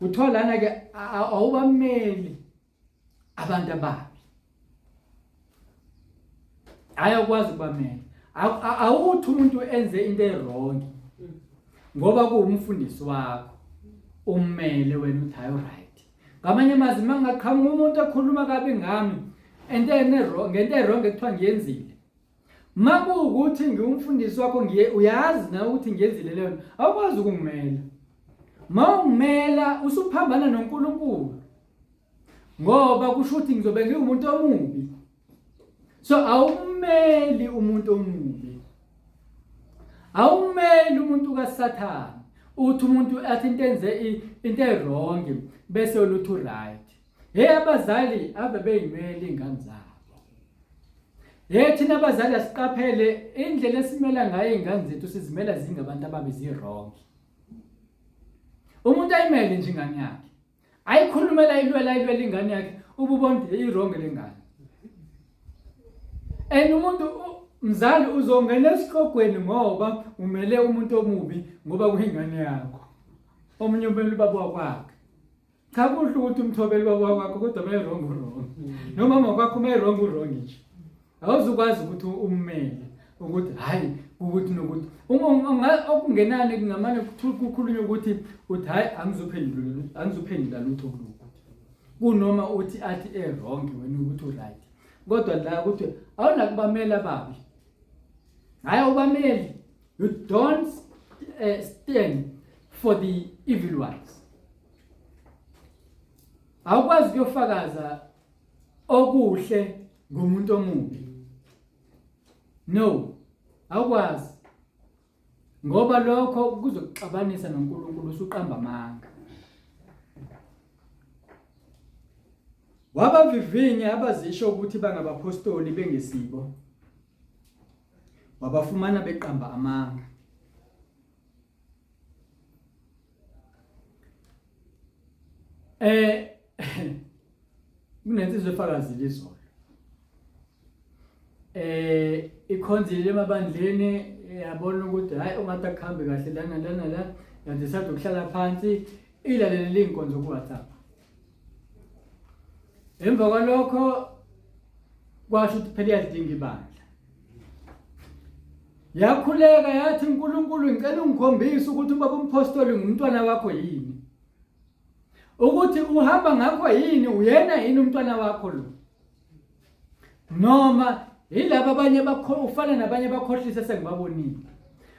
uthola lana ke awubameli abantu ababi ayakwazi ukubamela awuthi umuntu enze into errong ngoba kuwumfundisi wakho ummele wena uthi ayo right ngamanye amazwi mangaqhamuka umuntu akhuluma kabi ngami ngento errong ekuthiwa ngiyenzile makuwukuthi ngiwumfundisi wakho uyazi na ukuthi ngiyenzile leyo awukwazi ukungimela mawungimela usuphambana noNkulunkulu ngoba kusho ukuthi ngizobe ngiwumuntu omubi so awumeli umuntu omubi awumeli umuntu kaSathane uthi umuntu athi intenze into errong bese oluthi right abazali ave beyimeli ingane zabo thina abazali asiqaphele indlela esimela ngayo ingane zethu sizimela zingabantu ababizi wrong umuntu ayimele nje ingane yakhe ayikhulumela ilwela ingane yakhe ububonde irong lengane umuntu mzali uzongena esiqogweni ngoba umele umuntu omubi ngoba kuyingane yakho omunye umele ubaba wakwakhe cha kuhle ukuthi umthobeli ubaba wakho kodwa baye wrong noma mama wakho ume wrong nje awuzukwazi ukuthi ummele ukuthi hayi ukuthi nokuthi okungenani kungamane kukhulunywa ukuthi hayi angizophendula lutho kuloko kunoma uthi athi wrong wena ukuthi right kodwa la ukuthi awunakubamela babi hayi ubameli you don't stand for the evil ones awukwazi ukuyofakaza okuhle ngomuntu omubi. No, awukwazi. Ngoba lokho kuzokuxabanisa noNkulunkulu usuqamba amanga. Wabavivinya abazisho ukuthi bangabapostoli bengesibo. Wabafumana beqamba amanga. Kunensizwe efakazile izolo. Ikhonzile emabandleni yabona ukuthi hayi ungathi akhambe kahle lana yanti sathi ukuhlala phansi ilalele inkonzo ku WhatsApp. Emva kwalokho kwasho ukuthi phela iyadinga ibandla. Yakhuleka yathi uNkulunkulu ngicela ungikhombise ukuthi ubaba umpostoli ngumntwana wakho yini. Ukuthi uhamba ngakho yini uyena yini umntwana wakho lo. Noma yilabo abanye ufana nabanye bakhohlisa sengibabonile.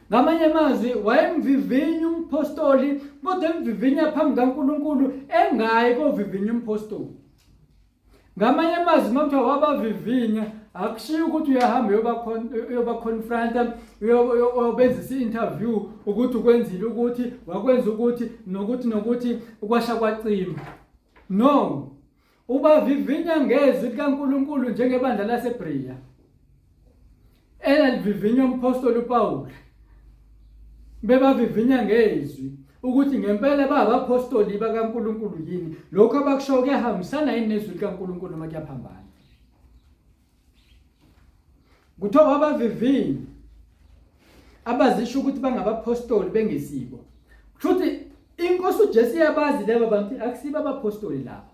Ngamanye amazwi wayemvivinya umpostoli kodwa emvivinya phambi kaNkulunkulu engayi kovivinya umpostoli. Ngamanye amazwi makuthiwa wabavivinya akushiyo ukuthi uyahamba uyoba confront uyobenzisa i-interview ukuthi ukwenzile ukuthi wakwenza ukuthi nokuthi ukwasha kwacima. No, ubavivinya ngezwi likaNkulunkulu njengebandla laseBriya elalivivinya umpostoli uPaul. Bebavivinya ngezwi ukuthi ngempela babapostoli bakaNkulunkulu yini. Lokho abakusho kuyahambisana yini nezwi likaNkulunkulu noma kuyaphambana. Kuthiwa wabavivinya abazisho ukuthi bangabapostoli bengesibo. Kusho ukuthi inkosi uJesu yabazi laba bantu akusiba abapostoli laba.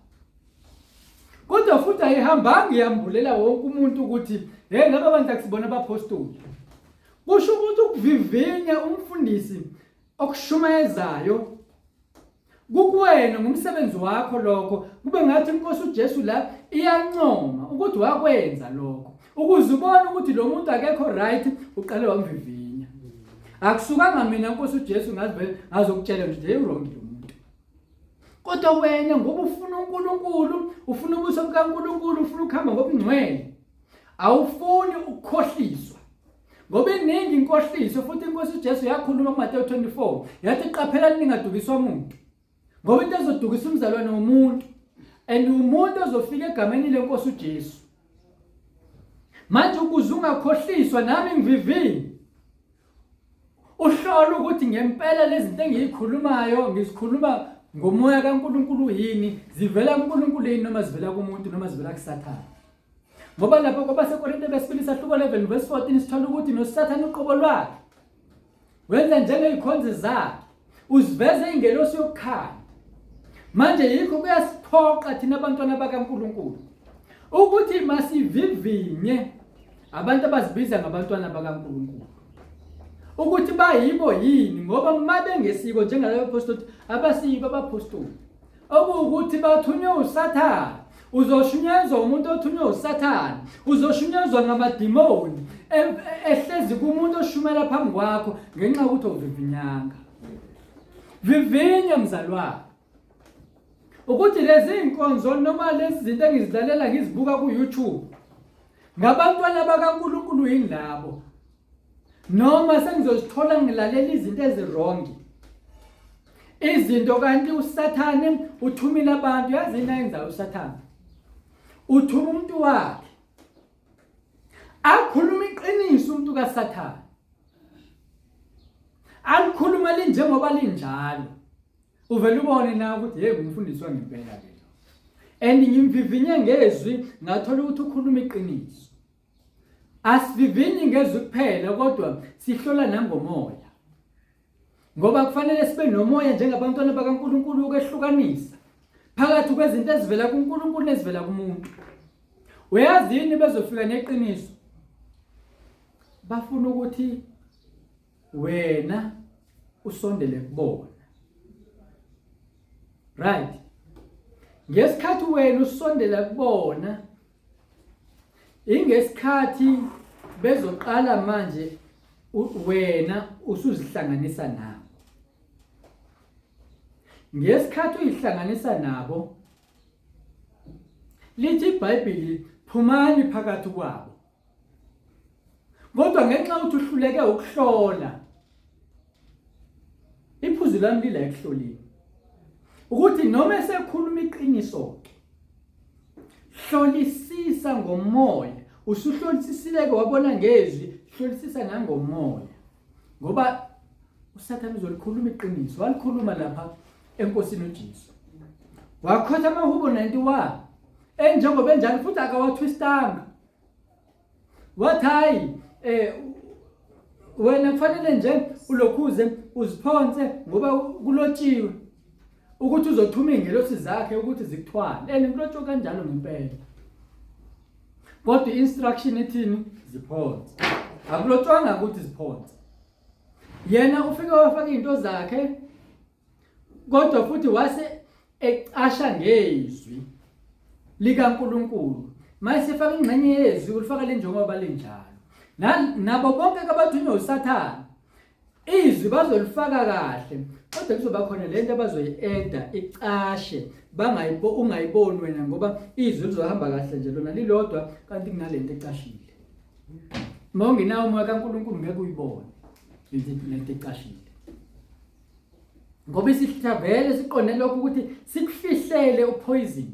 Kodwa futhi ayihambanga iyambulela wonke umuntu ukuthi hey laba bantu akusibona abapostoli. Kusho ukuthi ukuvivinya umfundisi okushumayezayo kukuwena ngumsebenzi wakho lokho. Kube ngathi inkosi uJesu la iyancoma ukuthi wakwenza lokho. Ukuze ubone ukuthi lo muntu akekho right uqale wamvivinya. Akusukanga mina inkosi uJesu ngazokutshela nje hey wrong lo muntu. Kodwa wena ngoba ufuna uNkulunkulu, ufuna ubuso bukaNkulunkulu, ufuna ukuhamba ngobungcwele, awufuni ukukhohliswa. Ngoba iningi inkohliso futhi inkosi uJesu yakhuluma kuMateyu 24 yathi qaphela ningadukiswa umuntu. Ngoba into ezodukisa umzalwane womuntu and umuntu ozofika egameni lenkosi uJesu. Manje ukuze ungakhohliswa nami ngivivinya uhlolo ukuthi ngempela lezi zinto engiyikhulumayo ngizikhuluma ngomoya kaNkulunkulu yini, zivela kuNkulunkulu yini noma zivela kumuntu noma zivela kuSathane. Ngoba lapho kwabaseKorinte besibili sahluko 11 verse 14 sithola ukuthi noSathane uqobo lwakhe wenza njengezikhonzi zakhe uziveze ingelosi yokukhanya. Manje yikho kuyasiphoqa thina abantwana bakaNkulunkulu ukuthi masivivinye abantu abazibiza ngabantwana bakaNkulunkulu ukuthi bayibo yini, ngoba mabengesiko njengalabo apostoli abasibo abapostoli okuwukuthi bathunywe uSathane. Uzoshunyezwa umuntu othunywe uSathane, uzoshunyezwa ngamadimoni ehlezi kumuntu oshumela phambi kwakho ngenxa yokuthi uvivinyanga. Vivinya mzalwane ukuthi lezi inkonzo noma lezi zinto engizilalela ngizibuka ku YouTube ngabantwana bakaNkulunkulu yindlabo, noma sengizozithola ngilalela izinto ezirongi, izinto kanti uSathane uthumile abantu. Yazi yini ayenza uSathane? Uthuma umuntu wakhe akhuluma iqiniso umuntu kaSathane, alikhuluma linjengoba linjalo. Uvela ubone na ukuthi hey ngumfundisi wangempela ke lo, and ngimvivinye ngezwi ngathola ukuthi ukhuluma iqiniso. Asivivinyi ngezwi kuphela kodwa sihlola nangomoya, ngoba kufanele sibe nomoya njengabantwana bakaNkulunkulu ukwehlukanisa phakathi kwezinto ezivela kuNkulunkulu nezivela kumuntu. Uyazi yini bezofika neqiniso? Bafuna ukuthi wena usondele kubona. Right? Ngesikhathi wena usondela kubona, ingesikhathi bezoqala manje wena usuzihlanganisa nabo. Ngesikhathi uyihlanganisa nabo lithi iBhayibheli phumani phakathi kwabo. Kodwa ngenxa ukuthi uhluleke ukuhlola, iphuzu lami lila ekuhloleni ukuthi noma esekhuluma iqiniso ke, hlolisisa ngomoya. Usuhlolisisile ke wabona ngezwi, hlolisisa nangomoya. Ngoba uSathane uzolikhuluma iqiniso, walikhuluma lapha enkosini uJesu. Wakhotha amahubo 91 enjengoba enjalo futhi akawathwistanga. Wathi hayi wena kufanele nje ulokhuze uziphonse ngoba kulotshiwe ukuthi uzothuma ingelosi zakhe ukuthi zikuthwale. Kulotshwe kanjalo ngempela. Kodwa i-instruction ithini? Ziphonse. Akulotshwanga ukuthi ziphonse. Yena ufike wafaka izinto zakhe, kodwa futhi wase ecasha ngezwi likaNkulunkulu. Mase efaka ingxenye yezwi ulifaka lenjongoba lenjalo. Nabo bonke abathunywa uSathane izwi bazolifaka kahle, kodwa kuzoba khona lento abazoyi-eda icashe ungayiboni wena ngoba izwi lizohamba kahle nje lona lilodwa kanti kunalento ecashile. Uma ungenawo umoya kaNkulunkulu ngeke uyibone lento ecashile. Ngoba isithavele siqonde lokho ukuthi sikufihlele upoison,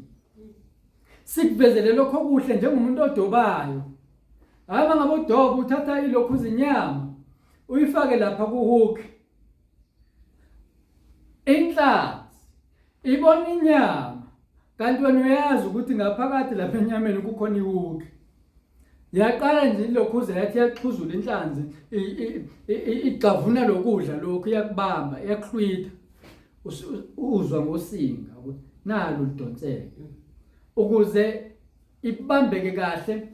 sikuvezele lokho okuhle njengomuntu odobayo. Hamba ngabodoba uthatha ilokhu izinyama uyifake lapha kuhook, inhlanzi ibona inyama, kanti wena uyazi ukuthi ngaphakathi lapha enyameni kukhona ihook. Yaqala nje ilokhuza yathi yaxhuzula inhlanzi, igxavuna lokudla lokhu, iyakubamba, iyakuhlwitha. Uzwa ngosinga ukuthi nalo lidonseke ukuze ibambeke kahle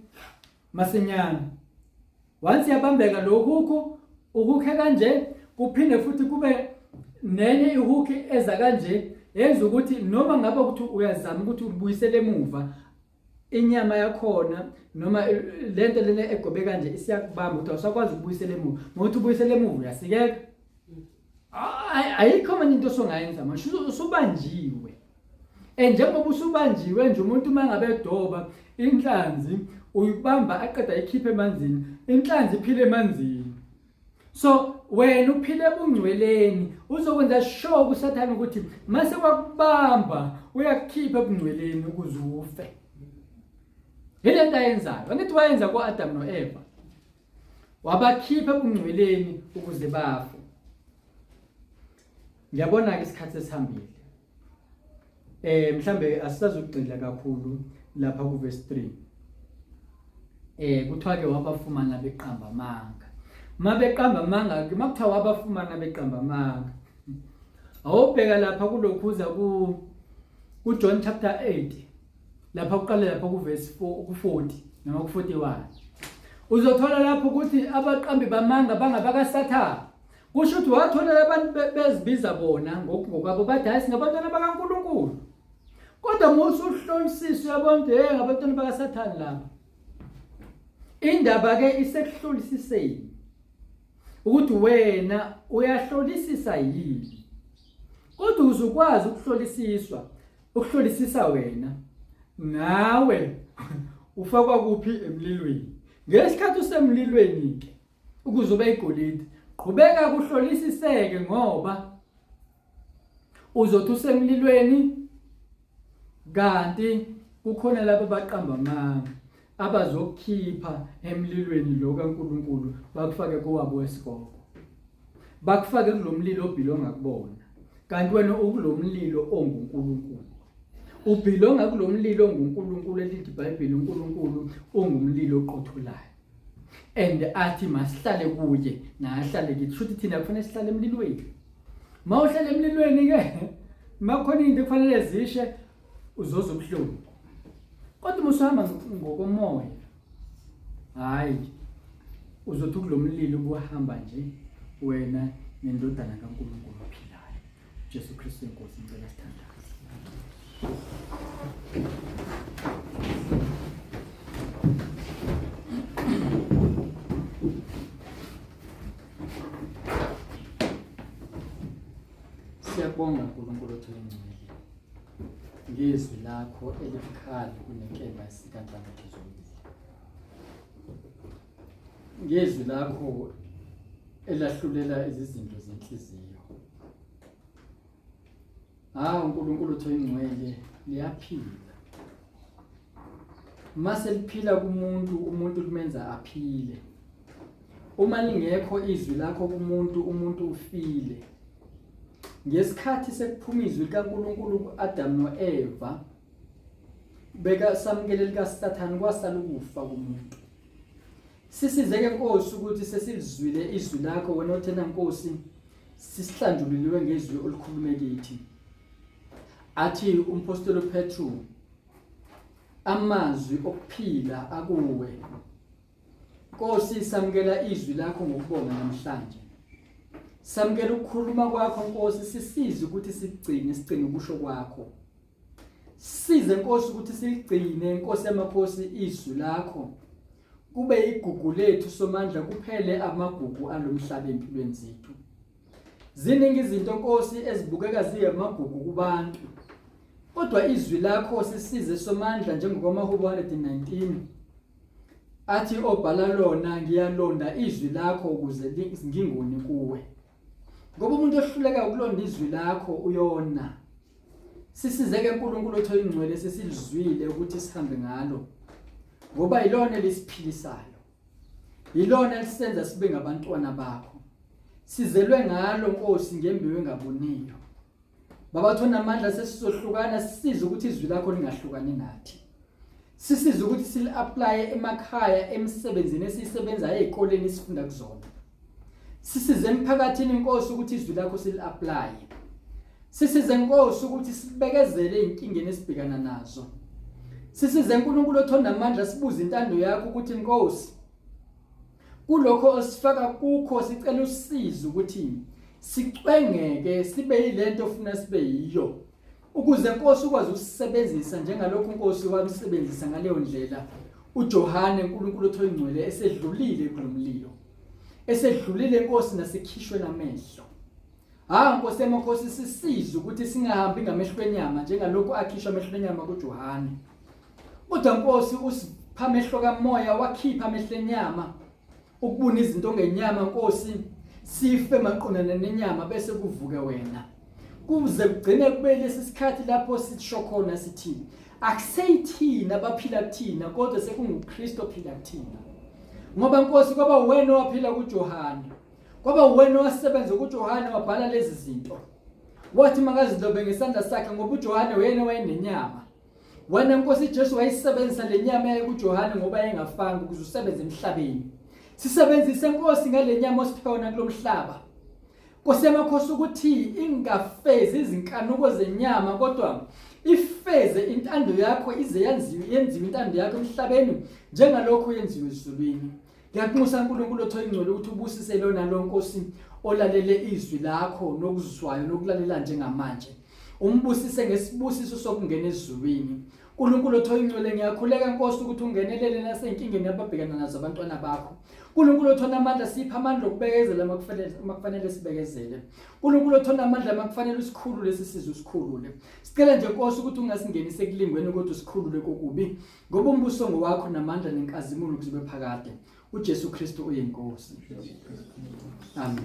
masinyana. Once yabambeka lo hook, uhukhe kanje, kuphinde futhi kube nenye ihook eza kanje, yenza ukuthi noma ngabe ukuthi uyazama ukuthi ubuyisele emuva inyama yakhona noma lento lena egobe kanje isiyakubamba ukuthi awusakwazi ukubuyisela emuva. Ngokuthi ubuyisele emuva uyasikeka. Ayikho manje into songayenza manje, usubanjiwe. Njengoba usubanjiwe nje, umuntu mangabe edoba inhlanzi uyibamba aqeda ikhiphe emanzini, inhlanzi iphile emanzini. So wena uphile ebungcweleni, uzokwenza sure kuSathane ukuthi mase wakubamba uyakukhipha ebungcweleni ukuze ufe. Yilento ayenzayo. Angithi wayenza ku-Adam no-Eva, wabakhipha ebungcweleni ukuze bafe. Ngiyabona ke isikhathi esihambile. Mhlambe asisazugcila kakhulu lapha ku verse 3. Kuthiwa ke wabafumana beqamba amanga. Mabeqamba amanga ke makuthiwa wabafumana beqamba amanga. Awubheka lapha kulokhuza ku John chapter 8. Lapha kuqala lapha ku verse 4 ku40 noma ku41. Uzothola lapho ukuthi abaqambi bamanga bangabaka Sathane. Kusho ukuthi wathola abantu bezibiza bona ngokwabo bathi hayi singabantwana bakaNkulunkulu. Kodwa musuhlolisiswe abantu ngabantwana bakaSathane lapha. Indaba ke isekuhlolisiseni ukuthi wena uyahlolisisa yini. Kodwa uzukwazi ukuhlolisisa wena nawe ufakwa kuphi emlilweni. Ngesikhathi usemlilweni ke ukuze ube igolide, qhubeka kuhlolisiseke ngoba uzothi usemlilweni kanti kukhona labo abaqamba amanga abazokhipha emlilweni lo kaNkulunkulu bakufake kowabo wesikole. Bakufake kulomlilo obhilonga kubona. Kanti wena ukulomlilo onguNkulunkulu. Ubhilonga kulomlilo onguNkulunkulu elithi iBhayibheli uNkulunkulu ongumlilo oqothulayo. And athi masihlale kuye nahlale kithi. Futhi thina kufanele sihlale emlilweni. Mawuhlala emlilweni ke makhona into kufanele zishe uzoza ubuhlungu. Kodwa musahamba ngokomoya, hayi uzothi kulomlilo kuhamba nje wena nendodana kaNkulunkulu ophilayo Jesu Kristu inkosi. Ngicela sithandaze. Siyabonga uNkulunkulu othile. ngezwi lakho elibukhali kunenkemba esikantangatho zombili. Ngezwi lakho elahlulela izizinto zenhliziyo. uNkulunkulu oyingcwele liyaphila. Mase liphila kumuntu, umuntu kumenza aphile. Uma lingekho izwi lakho kumuntu, umuntu ufile. Ngesikhathi sekuphuma izwi likaNkulunkulu kuAdam noEva, beka samukele likaSathane kwasala ukufa kumuntu. Sisizeke Nkosi ukuthi sesilizwile izwi lakho, wena othena Nkosi, sisihlanjululiwe ngezwi olikhulume kithi. Athi umpostoli Petru, amazwi okuphila akuwe. Nkosi samukela izwi lakho ngokubonga namhlanje. Samukela ukukhuluma kwakho Nkosi, sisize ukuthi sigcine ukusho kwakho. Size Nkosi ukuthi siligcine Nkosi yamakhosi izwi lakho. Kube igugu lethu somandla kuphele amagugu alomhlaba empilweni zethu. Ziningi izinto Nkosi ezibukeka ziyamagugu kubantu. Kodwa izwi lakho sisize somandla njengomaHubo 119. Athi obhala lona ngiyalonda izwi lakho ukuze ngingoni kuwe. Ngoba umuntu ohluleka ukulonda izwi lakho uyona. Sisizeke uNkulunkulu oyingcwele sesilizwile ukuthi sihambe ngalo. Ngoba yilona lesiphilisayo. Yilona lisenza sibe ngabantwana bakho. Sizelwe ngalo Nkosi ngembewu engaboniyo. Baba thona amandla sesizohlukana, sisize ukuthi izwi lakho lingahlukani nathi. Sisize ukuthi sili-apply emakhaya, emsebenzini esisebenza ezikoleni sifunda kuzona. Sisize emphakathini Nkosi ukuthi izwi lakho sili-apply. Sisize Nkosi ukuthi sibekezele izinkingeni esibhekana nazo. Sisize uNkulunkulu othona amandla sibuze intando yakho ukuthi Nkosi, kulokho osifaka kukho sicela usizo ukuthi sicwengeke sibe yilento ofuna sibe yiyo. Ukuze Nkosi ukwazi usisebenzisa njengalokho Nkosi wamsebenzisa ngaleyo ndlela uJohane uNkulunkulu oyingcwele esedlulile kulomlilo. Esedlulile Nkosi nasikhishwe namehlo. Nkosi yamakhosi sisize ukuthi singahambi ngamehlo enyama njengalokho akhishwa amehlo enyama kuJohane. Kodwa Nkosi usipha amehlo kamoya, wakhipha amehlo enyama ukubona izinto ngenyama Nkosi, sife maqondana nenyama bese kuvuke wena. Kuze kugcine kube lesi sikhathi lapho sisho khona sithi akuseyithina abaphila kuthina kodwa sekunguKristu ophila kuthina. Ngoba Nkosi kwaba wena owaphila kuJohane, kwaba wena owasebenza kuJohane wabhala lezi zinto. Wathi makazilobe ngesandla sakhe ngoba uJohane wena wayenenyama. Wena Nkosi Jesu wayisebenzisa lenyama yakhe kuJohane ngoba engafanga ukuze usebenze emhlabeni. Sisebenzise Nkosi ngale nyama osipha yona kulomhlaba. Nkosi yamakhosi ukuthi ingafezi izinkanuko zenyama kodwa ifeze intando yakho ize yenziwe intando yakho emhlabeni njengalokho yenziwe ezulwini. Ngiyakunxusa uNkulunkulu oyingcwele ukuthi ubusise lona lo Nkosi olalele izwi lakho nokuzwayo nokulalela njengamanje. Umbusise ngesibusiso sokungena ezulwini. uNkulunkulu oyingcwele ngiyakhuleka Nkosi ukuthi ungenelele nasenkingeni ababhekana nazo abantwana bakho. uNkulunkulu othona amandla sipha amandla okubekezela makufanele sibekezele. uNkulunkulu othona amandla makufanele usikhulule sisizwe usikhulule. Sicela nje Nkosi ukuthi ungasingenise kulingweni kodwa usikhulule kokubi. Ngoba umbuso ngowakho namandla nenkazimulo kuzibe phakade. uJesu Kristu uyinkosi. Amen.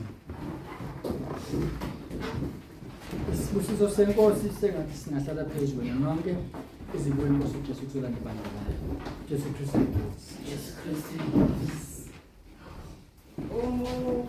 Isibusiso senkosi sengathi singahlala phezulu wena nonke izibuyelo Nkosi uJesu uthola nebandla layo. Jesu Kristu inkosi. Jesu Kristu inkosi. Oh,